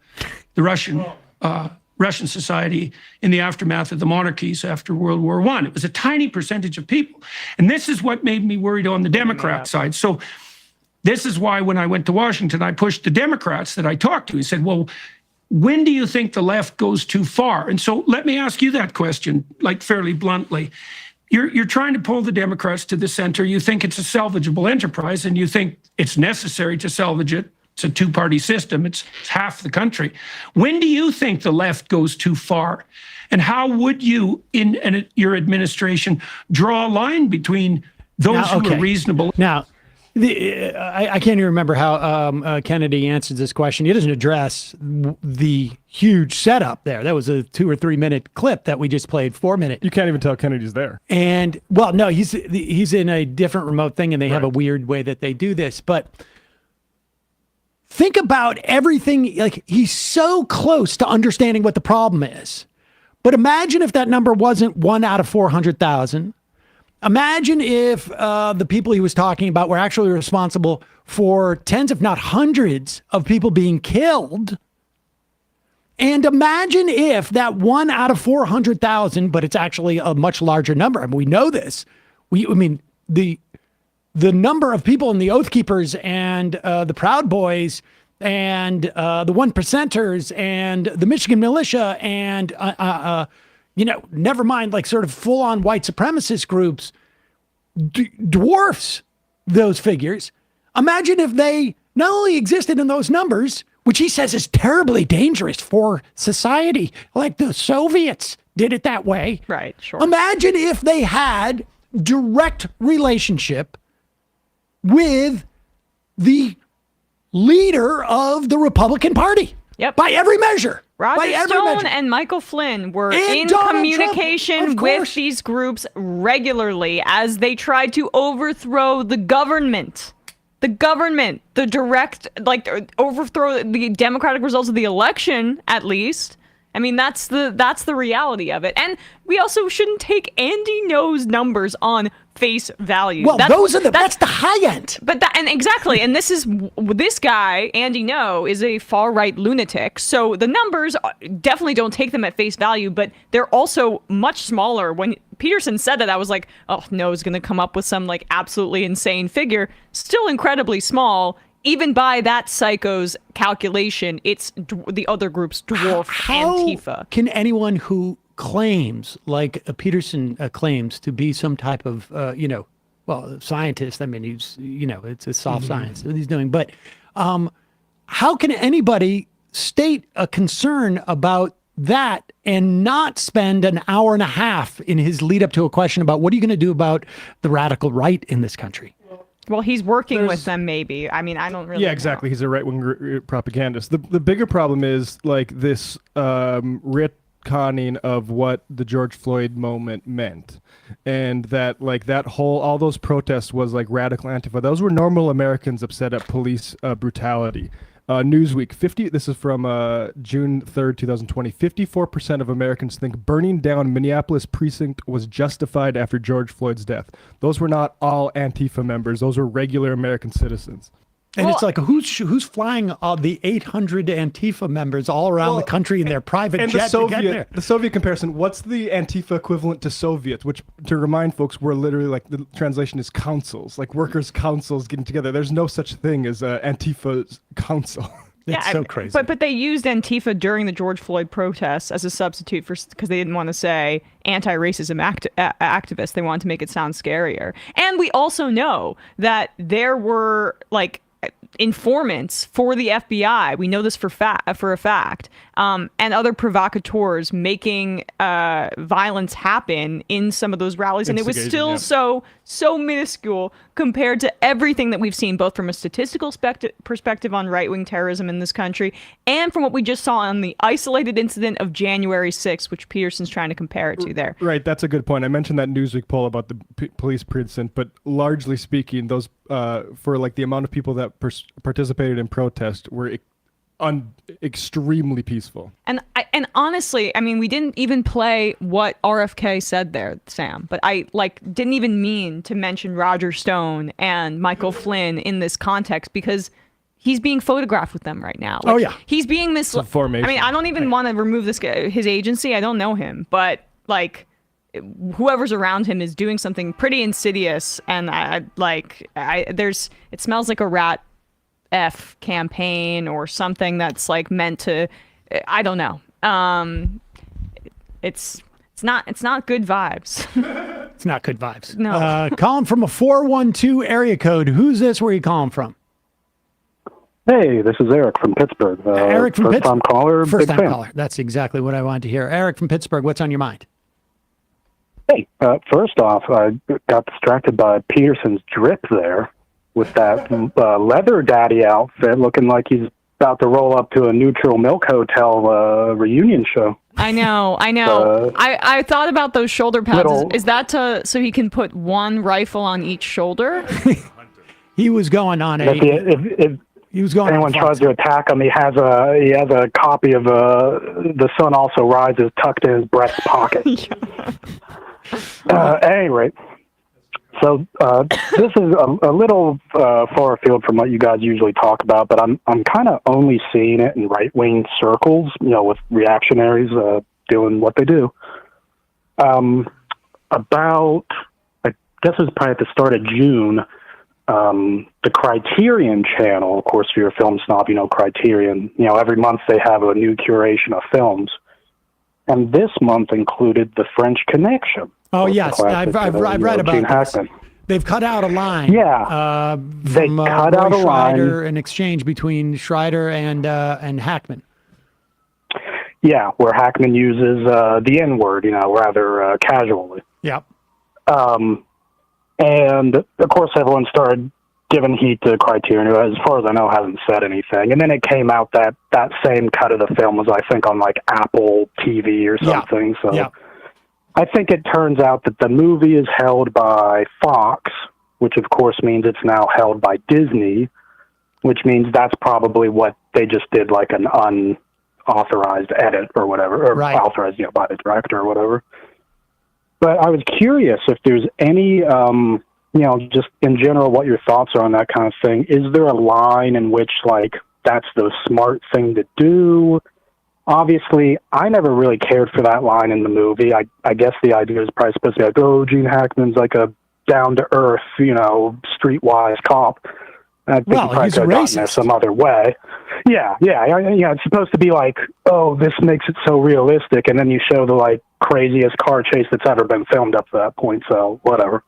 Russian society in the aftermath of the monarchies after World War I. It was a tiny percentage of people. And this is what made me worried on the Democrat side. So this is why when I went to Washington, I pushed the Democrats that I talked to. He said, well, when do you think the left goes too far? And so let me ask you that question, like fairly bluntly. You're trying to pull the Democrats to the center. You think it's a salvageable enterprise, and you think it's necessary to salvage it. It's a two-party system. It's half the country. When do you think the left goes too far? And how would you, in your administration, draw a line between those who are reasonable? Now, I can't even remember how Kennedy answered this question. He doesn't address the huge setup there. That was a 2 or 3 minute clip that we just played, 4 minute. You can't even tell Kennedy's there. And, well, no, he's in a different remote thing, and they have a weird way that they do this. But think about everything. Like, he's so close to understanding what the problem is. But imagine if that number wasn't 1 out of 400,000. Imagine if the people he was talking about were actually responsible for tens, if not hundreds, of people being killed. And imagine if that 1 out of 400,000, but it's actually a much larger number. I mean, we know this. The number of people in the Oath Keepers and the Proud Boys and the One Percenters and the Michigan Militia and never mind, like sort of full-on white supremacist groups dwarfs those figures. Imagine if they not only existed in those numbers, which he says is terribly dangerous for society, like the Soviets did it that way. Right, sure. Imagine if they had direct relationship with the leader of the Republican Party. Yep. By every measure. Roger Stone and Michael Flynn were in communication with these groups regularly as they tried to overthrow the government. The direct, overthrow the democratic results of the election, at least. I mean, that's the reality of it. And we also shouldn't take Andy No's numbers on face value. Well, that's the high end. But exactly. And this guy, Andy No, is a far right lunatic. So the numbers definitely don't take them at face value, but they're also much smaller. When Peterson said that, I was like, oh, No's going to come up with some absolutely insane figure. Still incredibly small. Even by that psycho's calculation, it's the other groups dwarf Antifa. Can anyone who claims, like Peterson claims, to be some type of, scientist, I mean, he's, it's a soft science that he's doing, but how can anybody state a concern about that and not spend an hour and a half in his lead up to a question about what are you going to do about the radical right in this country? Well, he's working with them, maybe. I mean, I don't really. Yeah, exactly. He's a right-wing propagandist. The bigger problem is like this retconning of what the George Floyd moment meant, and that like that whole all those protests was like radical Antifa. Those were normal Americans upset at police brutality. Newsweek, this is from June 3rd, 2020. 54% of Americans think burning down Minneapolis precinct was justified after George Floyd's death. Those were not all Antifa members. Those were regular American citizens. And it's like, who's flying the 800 Antifa members all around the country in their private and jet to get there? The Soviet comparison, what's the Antifa equivalent to Soviets, which, to remind folks, were literally like, the translation is councils, like workers' councils getting together. There's no such thing as Antifa's council. It's so crazy. But they used Antifa during the George Floyd protests as a substitute because they didn't want to say anti-racism activists. They wanted to make it sound scarier. And we also know that there were like informants for the FBI. We know this for a fact, and other provocateurs making violence happen in some of those rallies, and it was still so minuscule compared to everything that we've seen, both from a statistical perspective on right-wing terrorism in this country, and from what we just saw on the isolated incident of January 6th, which Peterson's trying to compare it to there. Right, that's a good point. I mentioned that Newsweek poll about the police precinct, but largely speaking, those for like the amount of people that participated in protest were extremely peaceful. And honestly, I mean, we didn't even play what RFK said there, Sam, but I didn't even mean to mention Roger Stone and Michael Flynn in this context because he's being photographed with them right now. He's being misled. I mean, I don't even want to remove this guy, his agency. I don't know him, but like whoever's around him is doing something pretty insidious, and it smells like a rat F campaign or something that's like meant to, I don't know. It's not good vibes. It's not good vibes. No. Calling from a 412 area code. Who's this? Where are you calling from? Hey, this is Eric from Pittsburgh. Eric from Pittsburgh. First-time caller. First-time big fan. caller. That's exactly what I wanted to hear. Eric from Pittsburgh, what's on your mind? Hey, first off, I got distracted by Peterson's drip there with that leather daddy outfit, looking like he's about to roll up to a Neutral Milk Hotel reunion show. I know. I thought about those shoulder pads. Is that so he can put one rifle on each shoulder? He was going on if anyone tries to attack him, he has a copy of The Sun Also Rises tucked in his breast pocket. At any rate, so this is a little far afield from what you guys usually talk about, but I'm kind of only seeing it in right-wing circles, with reactionaries doing what they do. About, I guess it was probably at the start of June, the Criterion channel, of course, for your film snob, Criterion, every month they have a new curation of films. And this month included The French Connection. Oh, yes. I've read about this. They've cut out a line. Yeah. They cut out a line. An exchange between Schreider and Hackman. Yeah, where Hackman uses the N-word, rather casually. Yep. And, of course, everyone started giving heat to Criterion, who, as far as I know, hasn't said anything. And then it came out that same cut of the film was, I think, on, Apple TV or something. Yeah. So yeah. I think it turns out that the movie is held by Fox, which, of course, means it's now held by Disney, which means that's probably what they just did, like an unauthorized edit or whatever, or authorized, by the director or whatever. But I was curious if there's any, just in general, what your thoughts are on that kind of thing. Is there a line in which, that's the smart thing to do? Obviously, I never really cared for that line in the movie. I guess the idea is probably supposed to be like, oh, Gene Hackman's like a down-to-earth, streetwise cop. I think he probably could have gotten there some other way. Yeah. It's supposed to be like, oh, this makes it so realistic, and then you show the craziest car chase that's ever been filmed up to that point. So whatever.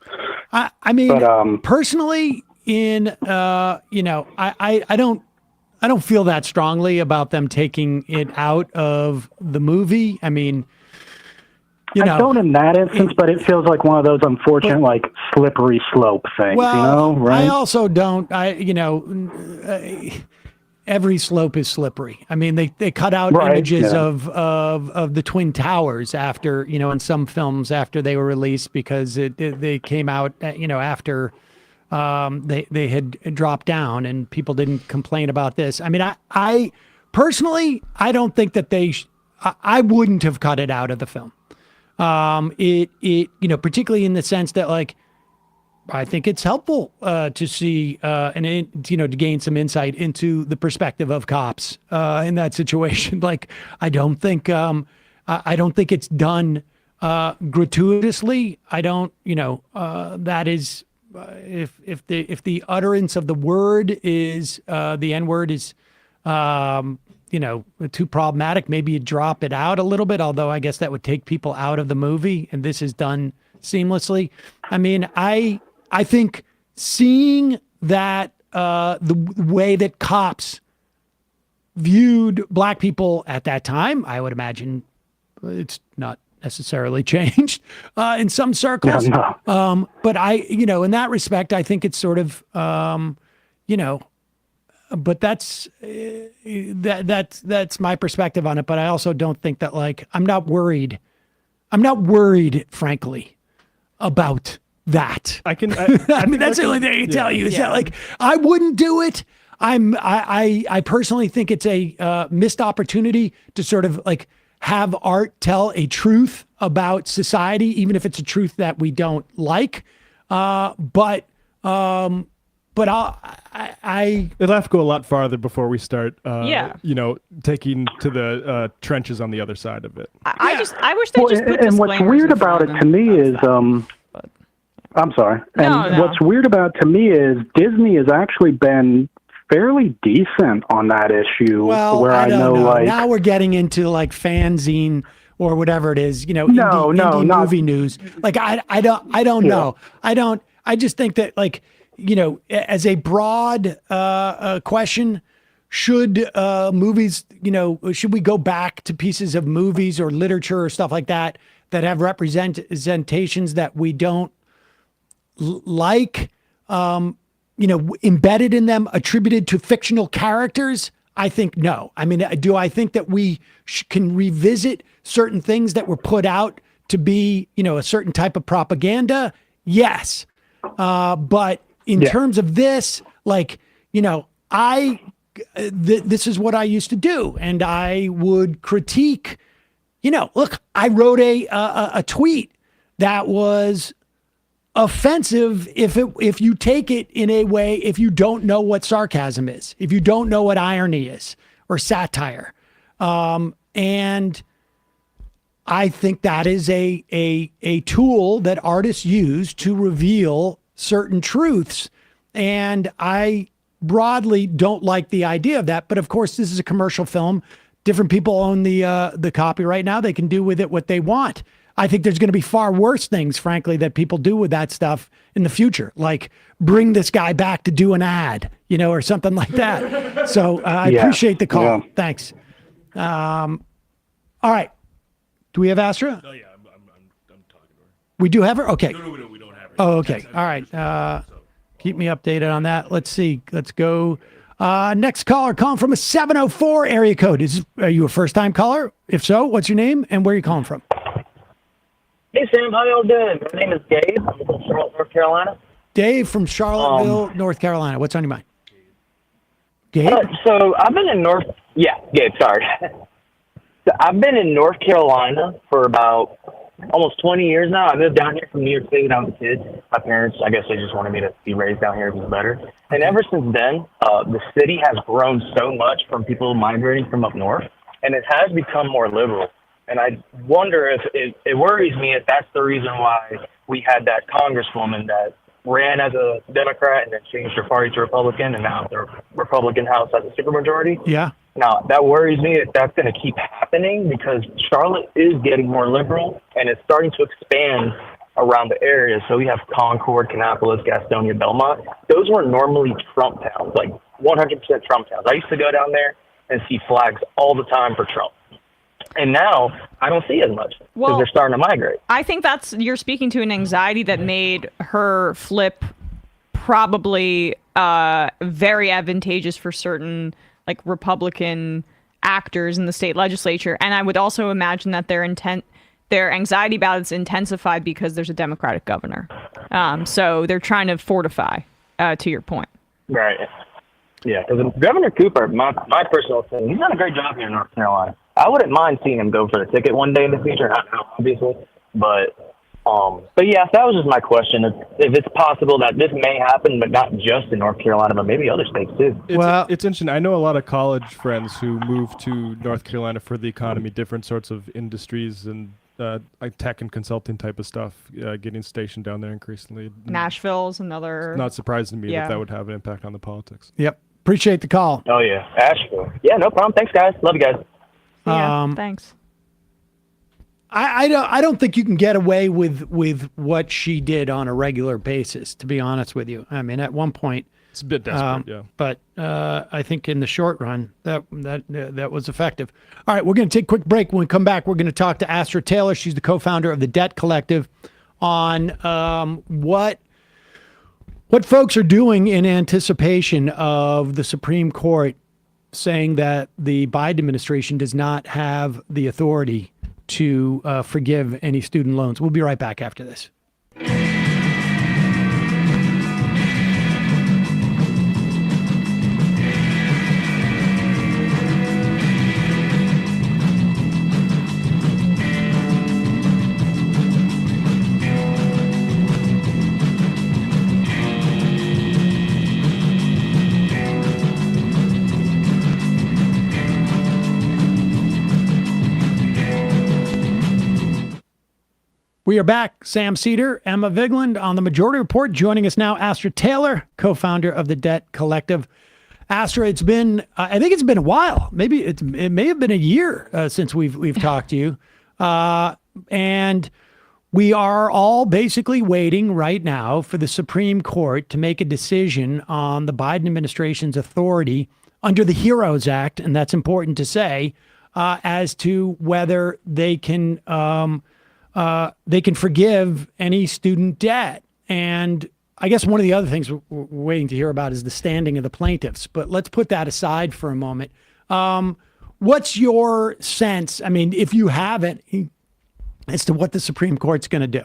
I mean, personally, I don't I don't feel that strongly about them taking it out of the movie. I mean, you know, I don't in that instance, but it feels like one of those unfortunate, like slippery slope things. well, right? I also don't. Every slope is slippery. I mean, they cut out images of the Twin Towers after, in some films after they were released because they came out, after they had dropped down and people didn't complain about this. I mean, I personally, I don't think that I wouldn't have cut it out of the film. Particularly in the sense that, like, I think it's helpful to see to gain some insight into the perspective of cops in that situation. Like, I don't think it's done gratuitously. I don't, that is if the utterance of the word is the N word is too problematic, maybe you drop it out a little bit. Although I guess that would take people out of the movie, and this is done seamlessly. I mean, I think seeing that the way that cops viewed black people at that time, I would imagine it's not necessarily changed in some circles. Yeah, no. But in that respect, I think it's sort of, but that's my perspective on it. But I also don't think that, like, I'm not worried, frankly, about that. I mean, that's the only thing I can tell you is that, like, I wouldn't do it. I personally think it's a missed opportunity to sort of, like, have art tell a truth about society, even if it's a truth that we don't like. But it'll have to go a lot farther before we start, taking to the trenches on the other side of it. I wish they just put and what's weird about it to me is, I'm sorry. What's weird about it to me is Disney has actually been fairly decent on that issue. Well, where I don't know. like, now we're getting into, like, fanzine or whatever it is, not movie news. Like, I don't know. I just think that, like, as a broad question, should movies, should we go back to pieces of movies or literature or stuff like that that have representations that we don't like, embedded in them, attributed to fictional characters? I think no. I mean, do I think that we can revisit certain things that were put out to be, a certain type of propaganda? Yes. But in terms of this, like, this is what I used to do, and I would critique, look, I wrote a tweet that was offensive if you take it in a way, if you don't know what sarcasm is, if you don't know what irony is or satire. And I think that is a tool that artists use to reveal certain truths. And I broadly don't like the idea of that. But of course, this is a commercial film. Different people own the copyright now. They can do with it what they want. I think there's going to be far worse things, frankly, that people do with that stuff in the future, like bring this guy back to do an ad, or something like that. So I appreciate the call. Yeah. Thanks. All right. Do we have Astra? Oh, yeah, I'm talking to her. We do have her? Okay. No, we don't have her. Oh, okay. All right. Keep me updated on that. Let's see. Let's go. Next caller calling from a 704 area code. Are you a first-time caller? If so, what's your name and where are you calling from? Hey, Sam. How y'all doing? My name is Dave. I'm from Charlotte, North Carolina. Dave from Charlottesville, North Carolina. What's on your mind? Gabe? So I've been in Gabe, sorry. So I've been in North Carolina for about almost 20 years now. I moved down here from New York City when I was a kid. My parents, I guess they just wanted me to be raised down here. It was better. And ever since then, the city has grown so much from people migrating from up north, and it has become more liberal. And I wonder if it worries me if that's the reason why we had that congresswoman that ran as a Democrat and then changed her party to Republican, and now the Republican House has a supermajority. Yeah. Now, that worries me if that's going to keep happening, because Charlotte is getting more liberal, and it's starting to expand around the area. So we have Concord, Kannapolis, Gastonia, Belmont. Those were normally Trump towns. Like, 100% Trump towns. I used to go down there and see flags all the time for Trump. And now I don't see as much because they're starting to migrate. I think you're speaking to an anxiety that made her flip probably very advantageous for certain like Republican actors in the state legislature. And I would also imagine that their anxiety about it's intensified because there's a Democratic governor. So they're trying to fortify, to your point. Right. Yeah, because Governor Cooper, my personal opinion, he's done a great job here in North Carolina. I wouldn't mind seeing him go for the ticket one day in the future, not now, obviously. But yeah, that was just my question. If it's possible that this may happen, but not just in North Carolina, but maybe other states too. It's interesting. I know a lot of college friends who moved to North Carolina for the economy, different sorts of industries and like tech and consulting type of stuff, getting stationed down there increasingly. Nashville's another. It's not surprising to me that would have an impact on the politics. Yep. Appreciate the call. Oh, yeah. Asheville. Yeah, no problem. Thanks, guys. Love you guys. Yeah, thanks. I don't think you can get away with what she did on a regular basis, to be honest with you. I mean, at one point, it's a bit desperate, yeah. But I think in the short run, that was effective. All right, we're going to take a quick break. When we come back, we're going to talk to Astra Taylor. She's the co-founder of the Debt Collective on what folks are doing in anticipation of the Supreme Court saying that the Biden administration does not have the authority to forgive any student loans. We'll be right back after this. We are back. Sam Seder, Emma Vigeland on the Majority Report. Joining us now, Astra Taylor, co-founder of the Debt Collective. Astra, it's been, I think it's been a while. Maybe it may have been a year since we've talked to you. And we are all basically waiting right now for the Supreme Court to make a decision on the Biden administration's authority under the HEROES Act, and that's important to say, as to whether they can forgive any student debt. And I guess one of the other things we're waiting to hear about is the standing of the plaintiffs. But let's put that aside for a moment. What's your sense, I mean, if you have it, as to what the Supreme Court's going to do?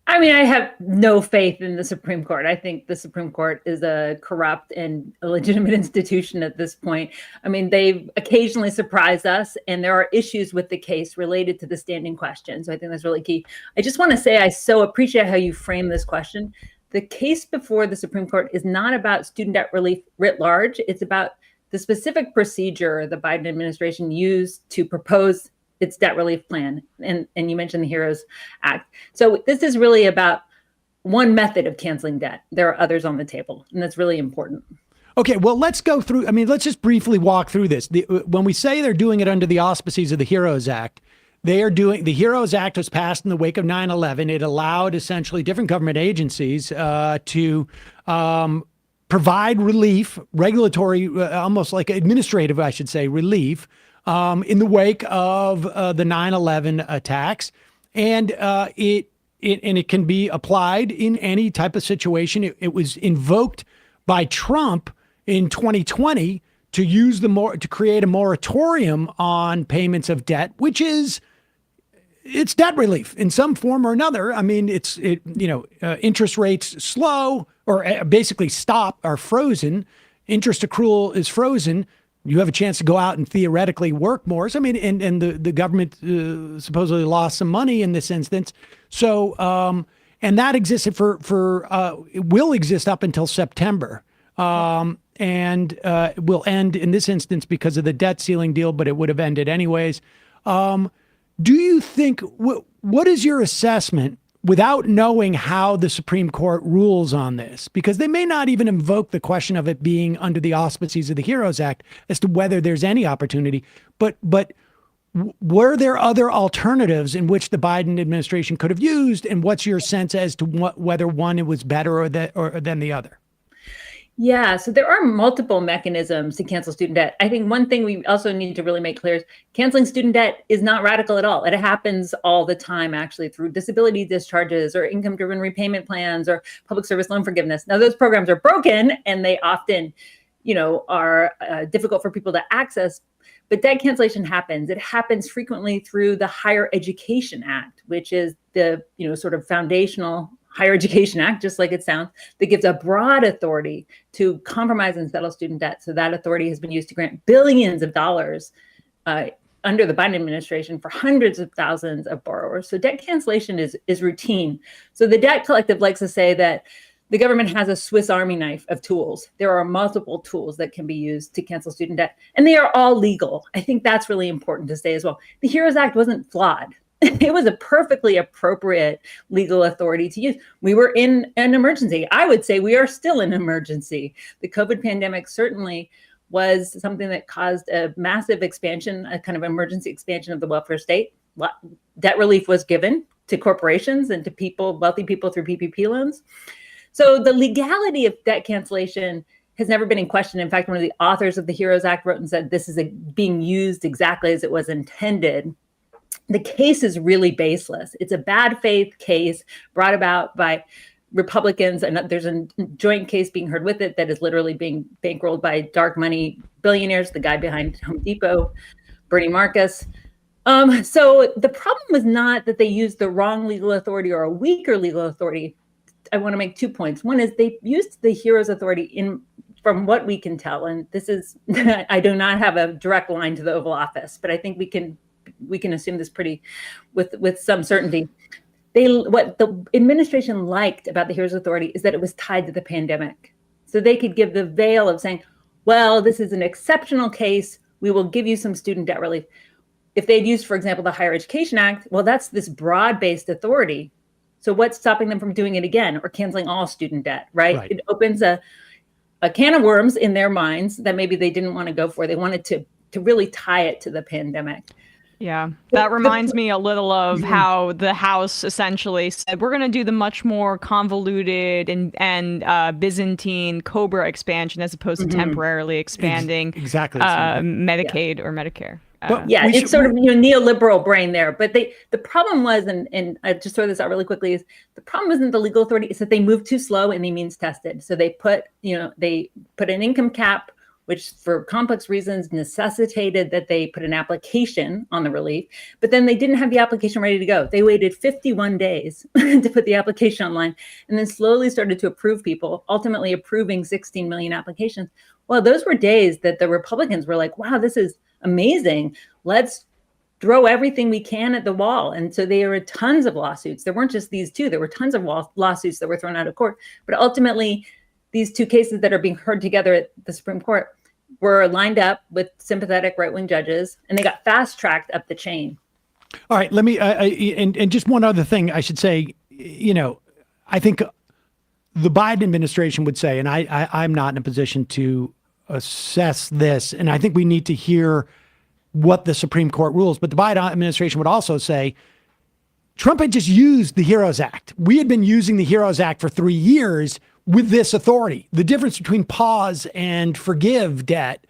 I mean, I have no faith in the Supreme Court. I think the Supreme Court is a corrupt and illegitimate institution at this point. I mean, they've occasionally surprised us, and there are issues with the case related to the standing question. So I think that's really key. I just want to say I so appreciate how you frame this question. The case before the Supreme Court is not about student debt relief writ large. It's about the specific procedure the Biden administration used to propose its debt relief plan. And you mentioned the HEROES Act. So this is really about one method of canceling debt. There are others on the table, and that's really important. Okay, well, let's go through. I mean, let's just briefly walk through this. When we say they're doing it under the auspices of the HEROES Act, they are doing, the HEROES Act was passed in the wake of 9/11. It allowed essentially different government agencies to provide relief, regulatory, almost like administrative, I should say, relief, in the wake of the 9/11 attacks. And it can be applied in any type of situation. It was invoked by Trump in 2020 to use to create a moratorium on payments of debt, which is, it's debt relief in some form or another. I mean, interest rates slow or basically stop, are frozen. Interest accrual is frozen. You have a chance to go out and theoretically work more. So, I mean, and the government supposedly lost some money in this instance. So, and that existed it will exist up until September. And it will end in this instance because of the debt ceiling deal, but it would have ended anyways. Do you think, what is your assessment without knowing how the Supreme Court rules on this? Because they may not even invoke the question of it being under the auspices of the HEROES Act as to whether there's any opportunity. But were there other alternatives in which the Biden administration could have used? And what's your sense as to whether one was better than the other? Yeah, so there are multiple mechanisms to cancel student debt. I think one thing we also need to really make clear is canceling student debt is not radical at all. It happens all the time, actually, through disability discharges or income-driven repayment plans or public service loan forgiveness. Now, those programs are broken and they often, are difficult for people to access. But debt cancellation happens. It happens frequently through the Higher Education Act, which is the, sort of foundational Higher Education Act, just like it sounds, that gives a broad authority to compromise and settle student debt. So that authority has been used to grant billions of dollars under the Biden administration for hundreds of thousands of borrowers. So debt cancellation is routine. So the Debt Collective likes to say that the government has a Swiss Army knife of tools. There are multiple tools that can be used to cancel student debt, and they are all legal. I think that's really important to say as well. The HEROES Act wasn't flawed. It was a perfectly appropriate legal authority to use. We were in an emergency. I would say we are still in an emergency. The COVID pandemic certainly was something that caused a massive expansion, a kind of emergency expansion of the welfare state. Debt relief was given to corporations and to people, wealthy people, through PPP loans. So the legality of debt cancellation has never been in question. In fact, one of the authors of the HEROES Act wrote and said this is being used exactly as it was intended. The case is really baseless. It's a bad faith case brought about by Republicans, and there's a joint case being heard with it that is literally being bankrolled by dark money billionaires, the guy behind Home Depot, Bernie Marcus. So the problem was not that they used the wrong legal authority or a weaker legal authority. I want to make 2 points. One is they used the HEROES authority from what we can tell, and this is, I do not have a direct line to the Oval Office, but I think we can assume this pretty with some certainty. What the administration liked about the HEROES authority is that it was tied to the pandemic. So they could give the veil of saying, well, this is an exceptional case. We will give you some student debt relief. If they'd used, for example, the Higher Education Act, well, that's this broad-based authority. So what's stopping them from doing it again or canceling all student debt, right? It opens a can of worms in their minds that maybe they didn't want to go for. They wanted to really tie it to the pandemic. Yeah, that reminds me a little of how the House essentially said, we're going to do the much more convoluted and Byzantine COBRA expansion as opposed to temporarily expanding Medicaid or Medicare. It's sort of neoliberal brain there. But the problem was, and I just throw this out really quickly, is the problem isn't the legal authority, it's that they moved too slow and they means tested. So they put an income cap, which for complex reasons necessitated that they put an application on the relief, but then they didn't have the application ready to go. They waited 51 days to put the application online and then slowly started to approve people, ultimately approving 16 million applications. Well, those were days that the Republicans were like, wow, this is amazing. Let's throw everything we can at the wall. And so there were tons of lawsuits. There weren't just these two, there were tons of lawsuits that were thrown out of court. But ultimately, these two cases that are being heard together at the Supreme Court were lined up with sympathetic right-wing judges, and they got fast-tracked up the chain. All right, let me, and just one other thing I should say, I think the Biden administration would say, and I'm not in a position to assess this, and I think we need to hear what the Supreme Court rules, but the Biden administration would also say, Trump had just used the HEROES Act. We had been using the HEROES Act for 3 years with this authority. The difference between pause and forgive debt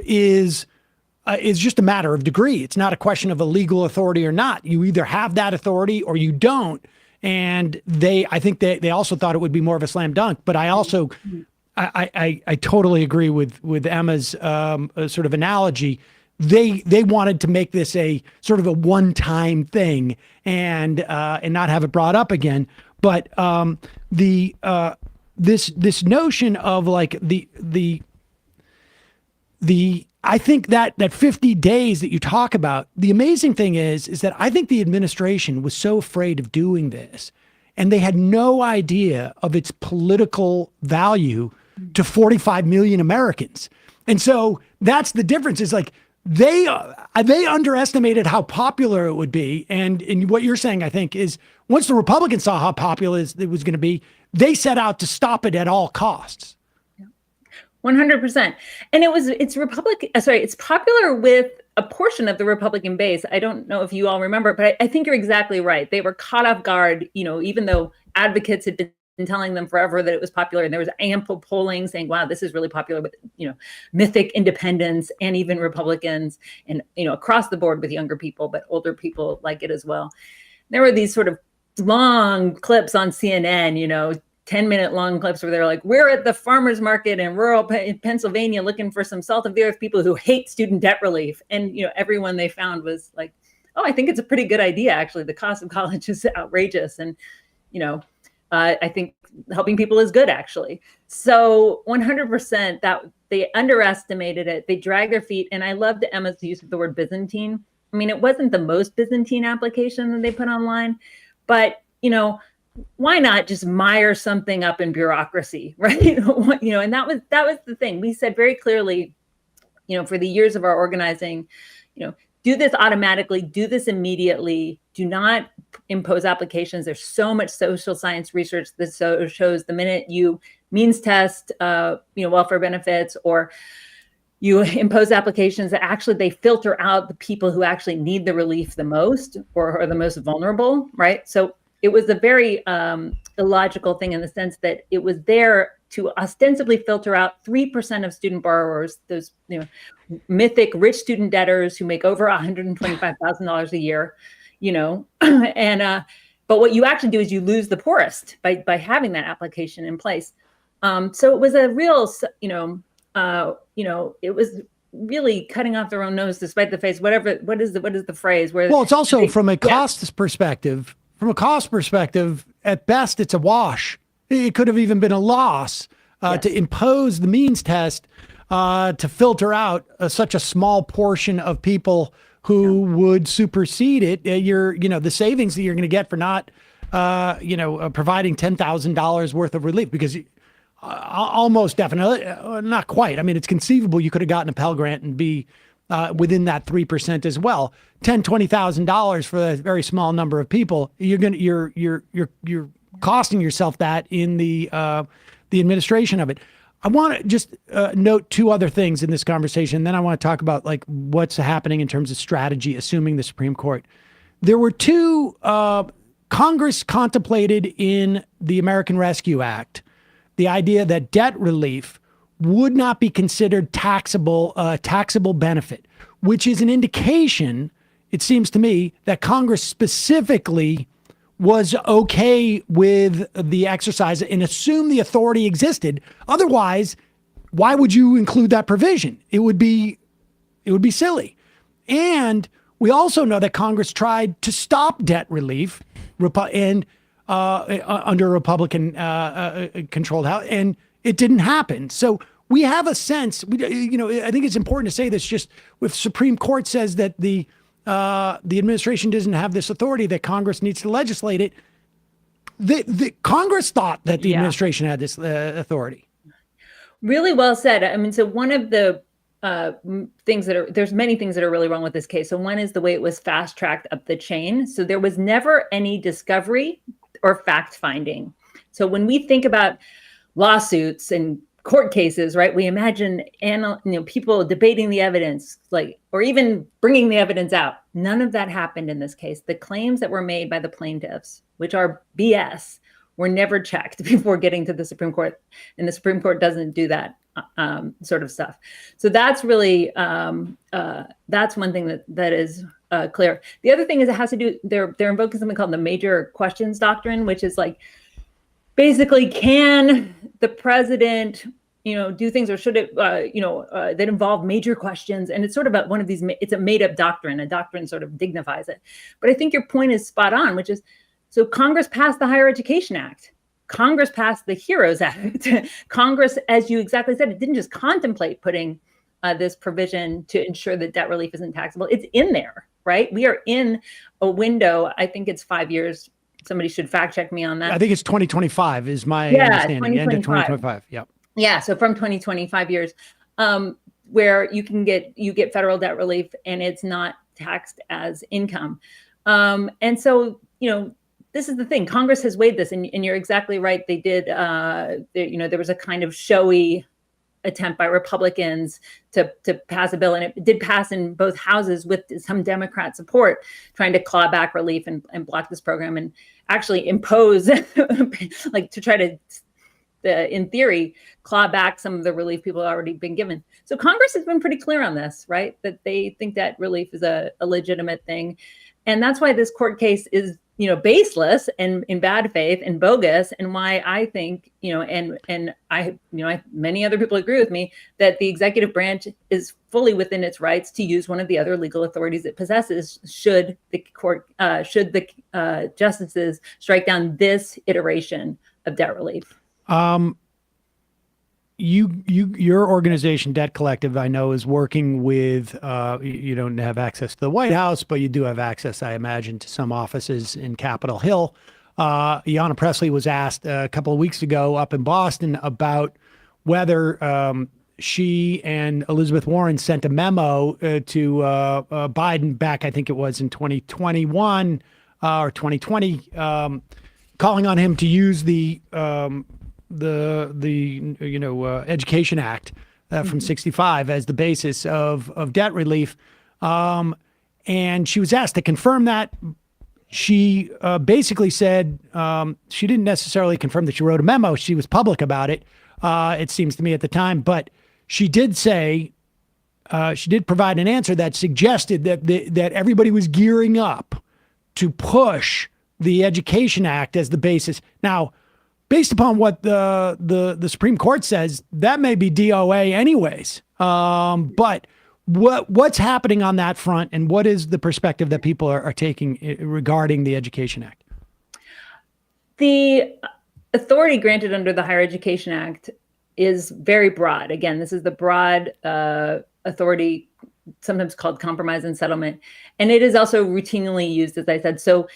is just a matter of degree. It's not a question of a legal authority or not. You either have that authority or you don't. And I think they also thought it would be more of a slam dunk. But I also, I totally agree with Emma's sort of analogy. They wanted to make this a sort of a one-time thing and not have it brought up again. But this notion of like the I think that 50 days that you talk about, the amazing thing is that I think the administration was so afraid of doing this, and they had no idea of its political value to 45 million Americans. And so that's the difference. Is like they underestimated how popular it would be. And what you're saying, I think, is once the Republicans saw how popular it was going to be, they set out to stop it at all costs. 100%. And it's popular with a portion of the Republican base. I don't know if you all remember, but I think you're exactly right. They were caught off guard, even though advocates had been telling them forever that it was popular. And there was ample polling saying, wow, this is really popular with, mythic independents and even Republicans and, across the board with younger people, but older people like it as well. There were these sort of long clips on CNN, 10-minute long clips where they're like, we're at the farmer's market in rural Pennsylvania looking for some salt of the earth people who hate student debt relief. And, everyone they found was like, oh, I think it's a pretty good idea, actually. The cost of college is outrageous. And, I think helping people is good, actually. So 100% that they underestimated it. They dragged their feet. And I loved Emma's use of the word Byzantine. I mean, it wasn't the most Byzantine application that they put online, but, why not just mire something up in bureaucracy, right? And that was the thing. We said very clearly, for the years of our organizing, do this automatically, do this immediately, do not impose applications. There's so much social science research that shows the minute you means test, welfare benefits, or you impose applications that actually they filter out the people who actually need the relief the most or are the most vulnerable, right? So it was a very illogical thing in the sense that it was there to ostensibly filter out 3% of student borrowers, those mythic rich student debtors who make over $125,000 a year, and but what you actually do is you lose the poorest by having that application in place. So it was a real, it was really cutting off their own nose to spite the face. What is the phrase? Well, it's also from a cost perspective. From a cost perspective, at best, it's a wash. It could have even been a loss to impose the means test to filter out such a small portion of people who would supersede it. The savings that you're going to get for not, providing $10,000 worth of relief, because almost definitely, not quite. I mean, it's conceivable you could have gotten a Pell Grant and be within that 3% as well. $20,000 for a very small number of people. You're costing yourself that in the administration of it. I want to just note two other things in this conversation. Then I want to talk about like what's happening in terms of strategy, assuming the Supreme Court. There were two Congress contemplated in the American Rescue Act the idea that debt relief would not be considered taxable benefit, which is an indication, it seems to me, that Congress specifically was okay with the exercise and assumed the authority existed. Otherwise, why would you include that provision? It would be silly. And we also know that Congress tried to stop debt relief under Republican controlled House, and it didn't happen. So we have a sense, I think it's important to say this, just if Supreme Court says that the administration doesn't have this authority, that Congress needs to legislate it. The Congress thought that the administration had this authority. Really well said. I mean, so one of the things there's many things that are really wrong with this case. So one is the way it was fast tracked up the chain. So there was never any discovery or fact finding. So when we think about lawsuits and court cases, right, we imagine people debating the evidence, or even bringing the evidence out. None of that happened in this case. The claims that were made by the plaintiffs, which are BS, were never checked before getting to the Supreme Court, and the Supreme Court doesn't do that sort of stuff. So that's really that's one thing that is clear. The other thing is it has to do. They're invoking something called the major questions doctrine, which is like basically, can the president do things, or should it that involve major questions? And it's sort of one of these. It's a made up doctrine. A doctrine sort of dignifies it. But I think your point is spot on, which is, so Congress passed the Higher Education Act. Congress passed the HEROES Act. Congress, as you exactly said, it didn't just contemplate putting this provision to ensure that debt relief isn't taxable. It's in there, right? We are in a window. I think it's 5 years. Somebody should fact check me on that. I think it's 2025 is my understanding. End of 2025. Yep. Yeah. So from 2025 years, where you get federal debt relief and it's not taxed as income. And so, this is the thing. Congress has weighed this, and you're exactly right. They did. There was a kind of showy attempt by Republicans to pass a bill, and it did pass in both houses with some Democrat support, trying to claw back relief and block this program and actually impose, like to try to, in theory, claw back some of the relief people have already been given. So Congress has been pretty clear on this, right? That they think that relief is a legitimate thing. And that's why this court case is, baseless and in bad faith and bogus. And why I think, and I, many other people agree with me that the executive branch is fully within its rights to use one of the other legal authorities it possesses should the court, justices strike down this iteration of debt relief. Your organization, Debt Collective, I know, is working with, you don't have access to the White House, but you do have access, I imagine, to some offices in Capitol Hill. Ayanna Pressley was asked a couple of weeks ago up in Boston about whether she and Elizabeth Warren sent a memo to Biden back, I think it was in 2021 or 2020, calling on him to use the Education Act from 65 as the basis of debt relief. And she was asked to confirm that. She basically said she didn't necessarily confirm that she wrote a memo. She was public about it, it seems to me at the time. But she did say, she did provide an answer that suggested that everybody was gearing up to push the Education Act as the basis. Now, based upon what the Supreme Court says, that may be DOA anyways. But what's happening on that front, and what is the perspective that people are taking regarding the Education Act? The authority granted under the Higher Education Act is very broad. Again, this is the broad authority, sometimes called compromise and settlement. And it is also routinely used, as I said. So,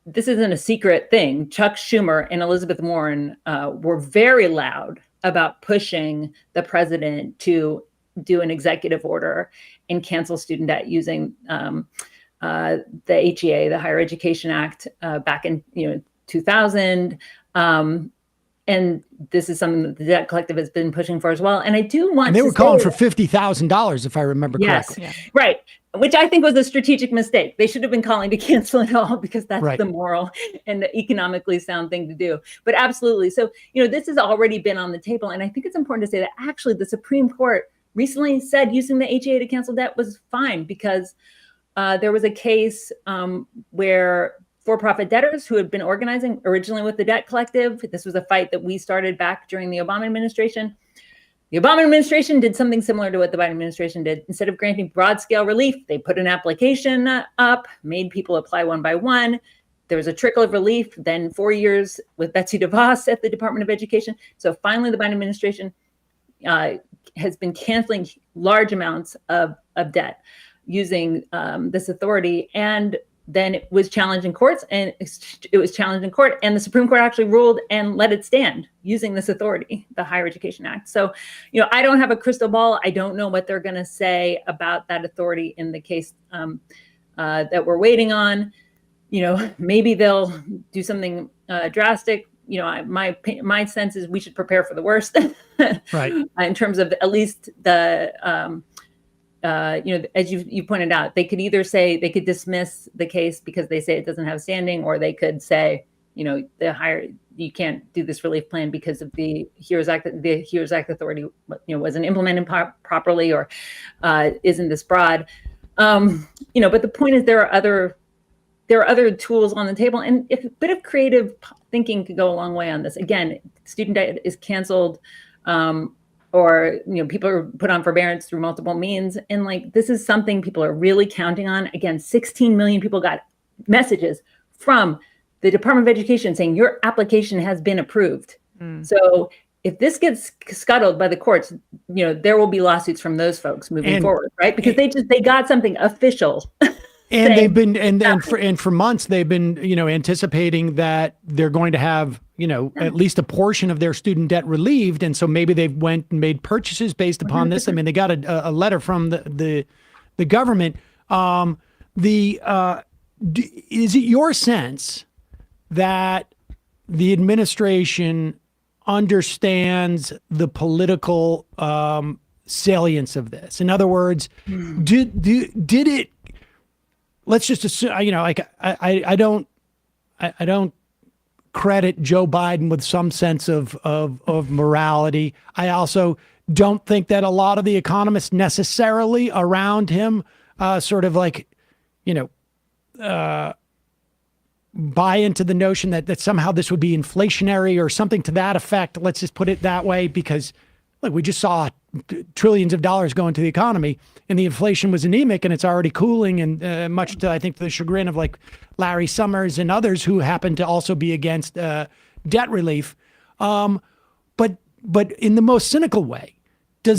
this isn't a secret thing. Chuck Schumer and Elizabeth Warren were very loud about pushing the president to do an executive order and cancel student debt using the HEA, the Higher Education Act, back in 2000. And this is something that the Debt Collective has been pushing for as well. And I do want to they were calling for $50,000, if I remember correctly. Yes, right. Which I think was a strategic mistake. They should have been calling to cancel it all because that's right. The moral and the economically sound thing to do. But absolutely. So, this has already been on the table. And I think it's important to say that actually the Supreme Court recently said using the HEA to cancel debt was fine because there was a case where for-profit debtors who had been organizing originally with the Debt Collective. This was a fight that we started back during the Obama administration. The Obama administration did something similar to what the Biden administration did. Instead of granting broad-scale relief, they put an application up, made people apply one by one. There was a trickle of relief, then 4 years with Betsy DeVos at the Department of Education. So finally, the Biden administration has been canceling large amounts of debt using this authority. And then it was challenged in courts, and it was challenged in court, and the Supreme Court actually ruled and let it stand using this authority, the Higher Education Act. So, I don't have a crystal ball. I don't know what they're going to say about that authority in the case that we're waiting on. Maybe they'll do something drastic. My sense is we should prepare for the worst, right? In terms of at least the. As you pointed out, they could either say they could dismiss the case because they say it doesn't have standing, or they could say, you can't do this relief plan because of the HEROES Act. The HEROES Act authority, wasn't implemented properly, or isn't this broad. But the point is there are other tools on the table, and if a bit of creative thinking could go a long way on this. Again, student debt is canceled. Or people are put on forbearance through multiple means, and this is something people are really counting on. Again, 16 million people got messages from the Department of Education saying your application has been approved. So if this gets scuttled by the courts, there will be lawsuits from those folks moving forward, right? Because they got something official. And they've been and for months they've been anticipating that they're going to have at least a portion of their student debt relieved, and so maybe they went and made purchases based upon this. I mean, they got a letter from the government. Is it your sense that the administration understands the political salience of this? In other words, did it? Let's just assume, like I don't credit Joe Biden with some sense of morality. I also don't think that a lot of the economists necessarily around him sort of like, buy into the notion that somehow this would be inflationary or something to that effect. Let's just put it that way, because look, we just saw trillions of dollars go into the economy and the inflation was anemic and it's already cooling, and much to, I think, the chagrin of like Larry Summers and others who happen to also be against debt relief. But in the most cynical way, do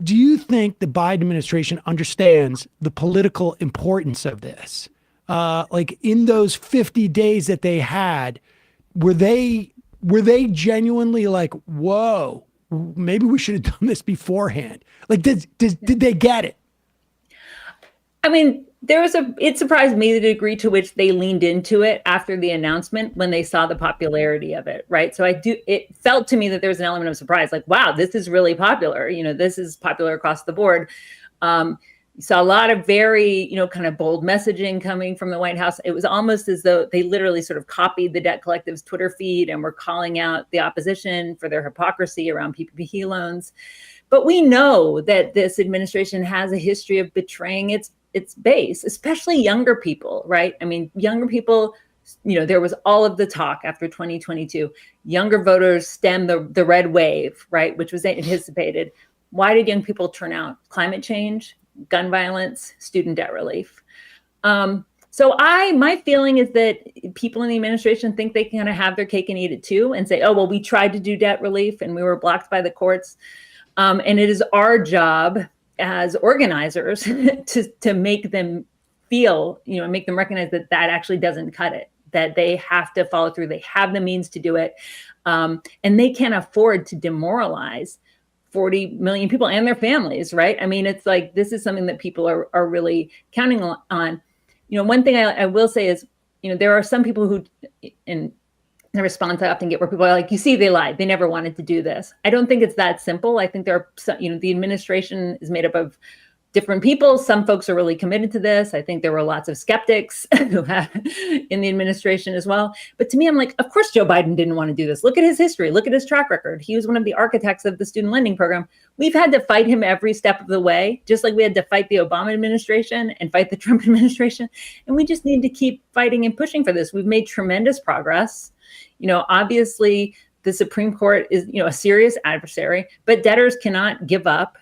you think the Biden administration understands the political importance of this? Like in those 50 days that they had, were they genuinely like, whoa, maybe we should have done this beforehand? Like, did they get it? I mean, it surprised me the degree to which they leaned into it after the announcement when they saw the popularity of it, right? So it felt to me that there was an element of surprise, like, wow, this is really popular. This is popular across the board. You saw a lot of very, kind of bold messaging coming from the White House. It was almost as though they literally sort of copied the Debt Collective's Twitter feed and were calling out the opposition for their hypocrisy around PPP loans. But we know that this administration has a history of betraying its base, especially younger people, right? I mean, younger people, there was all of the talk after 2022. Younger voters stemmed the red wave, right, which was anticipated. Why did young people turn out? Climate change, gun violence, student debt relief. So my feeling is that people in the administration think they can kind of have their cake and eat it too, and say, oh, well, we tried to do debt relief and we were blocked by the courts. And it is our job as organizers to make them feel, make them recognize that actually doesn't cut it, that they have to follow through. They have the means to do it. And they can't afford to demoralize 40 million people and their families, right? I mean, it's like, this is something that people are really counting on. One thing I will say is, there are some people who, in the response I often get, where people are like, you see, they lied. They never wanted to do this. I don't think it's that simple. I think there are some, the administration is made up of different people. Some folks are really committed to this. I think there were lots of skeptics who had in the administration as well. But to me, I'm like, of course, Joe Biden didn't want to do this. Look at his history. Look at his track record. He was one of the architects of the student lending program. We've had to fight him every step of the way, just like we had to fight the Obama administration and fight the Trump administration. And we just need to keep fighting and pushing for this. We've made tremendous progress. Obviously, the Supreme Court is, a serious adversary, but debtors cannot give up.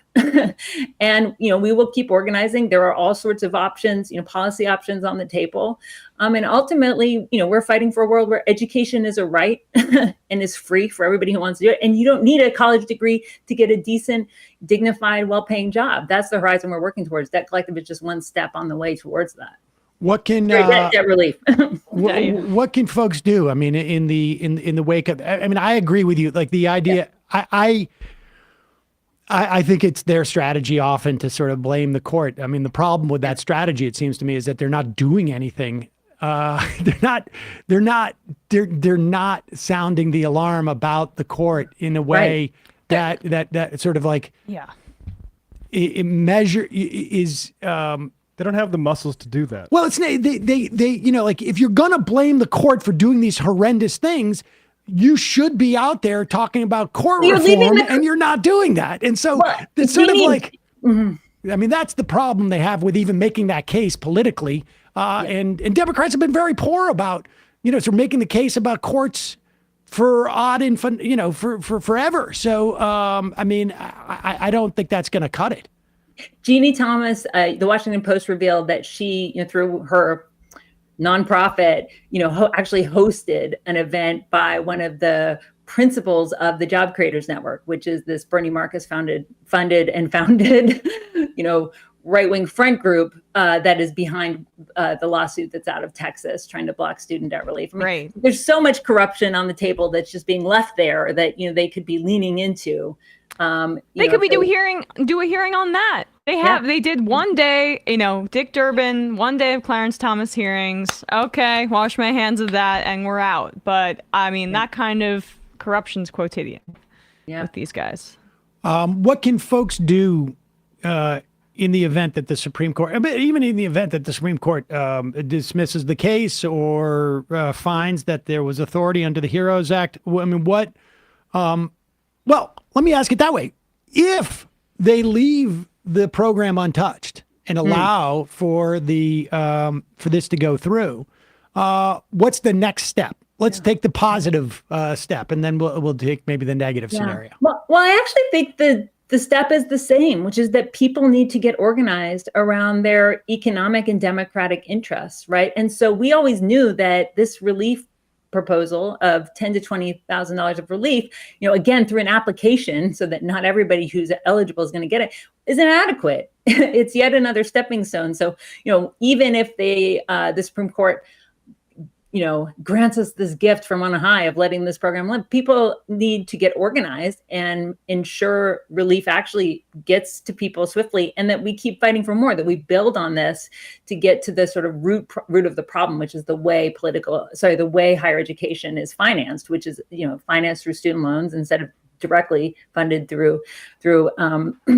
And, we will keep organizing. There are all sorts of options, policy options on the table. And ultimately, we're fighting for a world where education is a right and is free for everybody who wants to do it. And you don't need a college degree to get a decent, dignified, well-paying job. That's the horizon we're working towards. Debt Collective is just one step on the way towards that. What can debt relief? what can folks do? I mean, in the wake of, I mean, I agree with you. Like the idea, I think it's their strategy often to sort of blame the court. I mean, the problem with that strategy, it seems to me, is that they're not doing anything. They're not sounding the alarm about the court in a way that sort of like it measure is. They don't have the muscles to do that. Well, it's they like if you're gonna blame the court for doing these horrendous things, you should be out there talking about court reform, and you're not doing that. And so it's sort of like, I mean, that's the problem they have with even making that case politically. And Democrats have been very poor about, sort of making the case about courts for odd and fun, for forever. So, I mean, I don't think that's going to cut it. Jeannie Thomas, the Washington Post revealed that she, through her nonprofit, actually hosted an event by one of the principals of the Job Creators Network, which is this Bernie Marcus funded right-wing front group that is behind the lawsuit that's out of Texas trying to block student debt relief. I mean, there's so much corruption on the table that's just being left there that, they could be leaning into. They could do a hearing on that. They did one day, Dick Durbin, one day of Clarence Thomas hearings. Okay, wash my hands of that and we're out. But I mean, that kind of corruption's quotidian with these guys. What can folks do in the event that the Supreme Court, even in the event that the Supreme Court dismisses the case or finds that there was authority under the HEROES Act? I mean, what? Well, let me ask it that way. If they leave the program untouched and allow for this to go through, what's the next step? Let's take the positive step, and then we'll take maybe the negative scenario. Well, I actually think the step is the same, which is that people need to get organized around their economic and democratic interests, right? And so we always knew that this relief proposal of $10,000 to $20,000 of relief, again, through an application so that not everybody who's eligible is going to get it, is inadequate. It's yet another stepping stone. So, even if the Supreme Court grants us this gift from on high of letting this program live, people need to get organized and ensure relief actually gets to people swiftly, and that we keep fighting for more, that we build on this to get to the sort of root of the problem, which is the way higher education is financed, which is, financed through student loans instead of directly funded through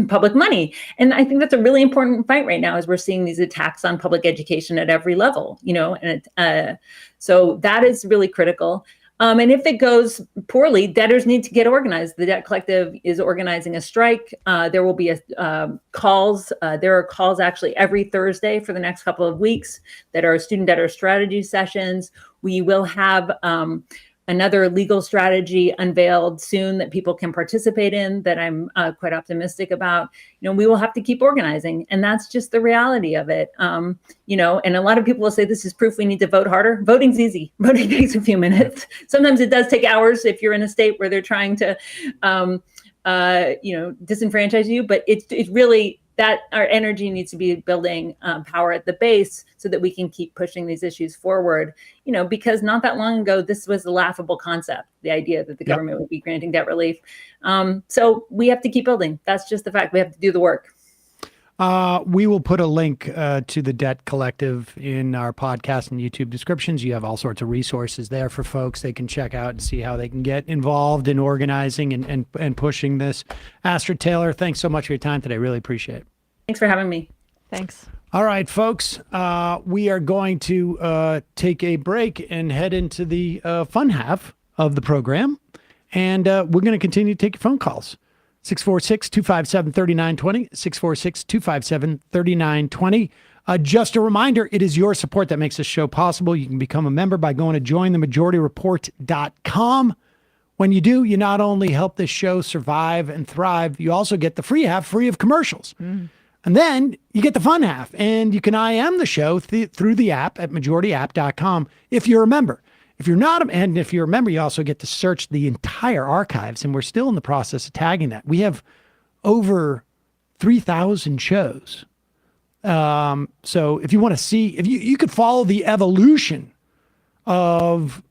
public money. And I think that's a really important fight right now, as we're seeing these attacks on public education at every level, and so that is really critical. And if it goes poorly, debtors need to get organized. The Debt Collective is organizing a strike. There will be calls. There are calls actually every Thursday for the next couple of weeks that are student debtor strategy sessions. We will have another legal strategy unveiled soon that people can participate in, that I'm quite optimistic about. We will have to keep organizing, and that's just the reality of it. And a lot of people will say this is proof we need to vote harder. Voting's easy. Voting takes a few minutes. Sometimes it does take hours if you're in a state where they're trying to, disenfranchise you. But it's really that our energy needs to be building power at the base so that we can keep pushing these issues forward, because not that long ago, this was a laughable concept, the idea that the government would be granting debt relief. So we have to keep building. That's just the fact. We have to do the work. We will put a link to the Debt Collective in our podcast and YouTube descriptions. You have all sorts of resources there for folks they can check out and see how they can get involved in organizing and pushing this. Astra Taylor, thanks so much for your time today. Really appreciate it. Thanks for having me. Thanks. All right, folks, we are going to take a break and head into the fun half of the program. And we're going to continue to take your phone calls. 646-257-3920, 646-257-3920. Just a reminder, it is your support that makes this show possible. You can become a member by going to jointhemajorityReport.com. When you do, you not only help this show survive and thrive, you also get the free half free of commercials. And then you get the fun half, and you can IM the show through the app at majorityapp.com if you're a member. If you're not, and if you're a member, you also get to search the entire archives, and we're still in the process of tagging that. We have over 3,000 shows. So if you want to see, if you could follow the evolution of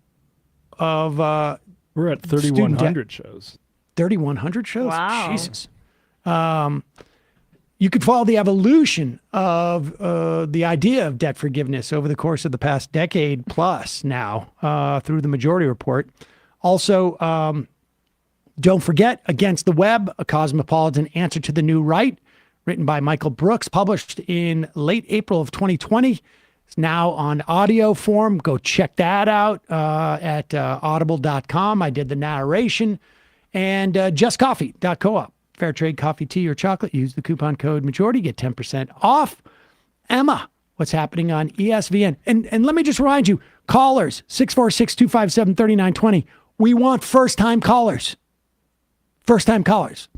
we're at 3,100 shows. 3,100 shows? Wow. Jesus. You could follow the evolution of the idea of debt forgiveness over the course of the past decade plus now through the Majority Report. Also, don't forget, Against the Web, a cosmopolitan answer to the new right, written by Michael Brooks, published in late April of 2020. It's now on audio form. Go check that out at audible.com. I did the narration. And justcoffee.coop. Fair trade coffee, tea, or chocolate. Use the coupon code majority. Get 10% off. Emma, what's happening on ESVN? And let me just remind you, callers, 646-257-3920. We want first-time callers. First-time callers.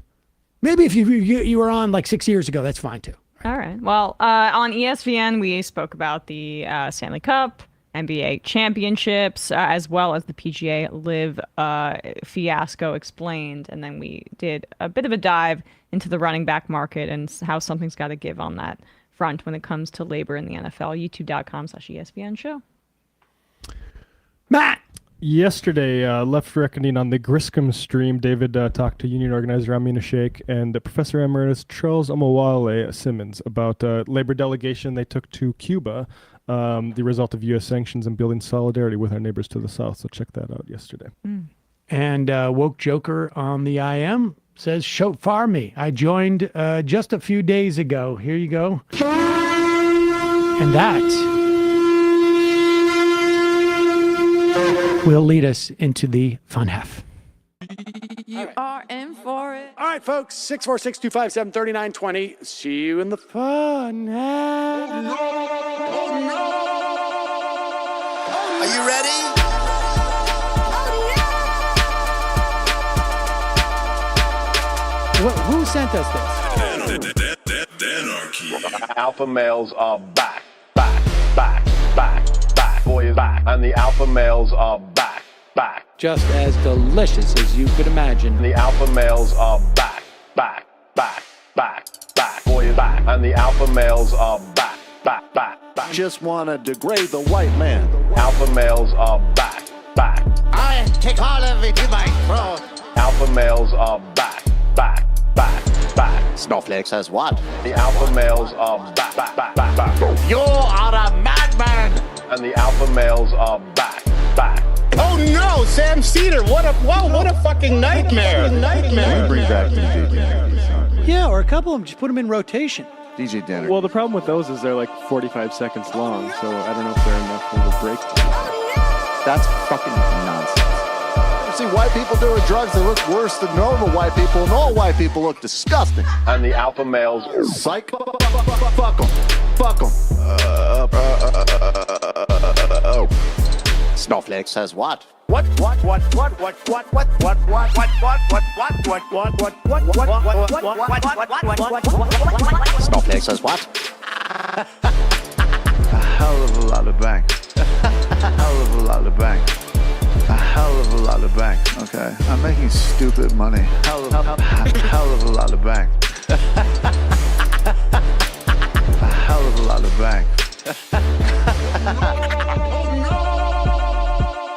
Maybe if you were on like 6 years ago, that's fine too. All right. Well, on ESVN, we spoke about the Stanley Cup, NBA championships, as well as the PGA Live fiasco explained. And then we did a bit of a dive into the running back market and how something's got to give on that front when it comes to labor in the NFL. YouTube.com/ESPN show. Matt! Yesterday, Left Reckoning on the Griscom stream, David talked to union organizer Amina Sheikh and Professor Emeritus Charles Omowale Simmons about labor delegation they took to Cuba, the result of U.S. sanctions and building solidarity with our neighbors to the south. So check that out yesterday. And Woke Joker on the IM says, "Shofar me. I joined just a few days ago." Here you go. And that will lead us into the fun half. You are in for it. All right, folks, 646-257-3920. See you in the fun half. Are you ready? Who sent us this? Alpha males are back. Boy is back. And the alpha males are back. Just as delicious as you could imagine. The alpha males are back. Boy is back. And the alpha males are back. Just want to degrade the white man. Alpha males are back. I take all of it in my throat. Alpha males are back. Snowflake says what? The alpha males are back. You are a madman. And the alpha males are back. Oh no, Sam Seder! What a fucking nightmare! Bring back DJ Danner. Yeah, or a couple of them. Just put them in rotation. DJ Danner. Well, the problem with those is they're like 45 seconds long, so I don't know if they're enough of a break. That's fucking nonsense. You see white people doing drugs, they look worse than normal white people, and all white people look disgusting. And the alpha males... Psych. Fuck them. Snowflake says what? Snowflake says what? A hell of a lot of bank. A hell of a lot of bank. A hell of a lot of bank. Okay, I'm making stupid money. Hell of a lot of bank. A hell of a lot of bank.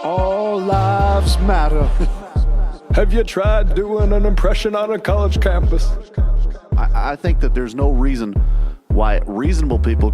All lives matter. Have you tried doing an impression on a college campus? I think that there's no reason why reasonable people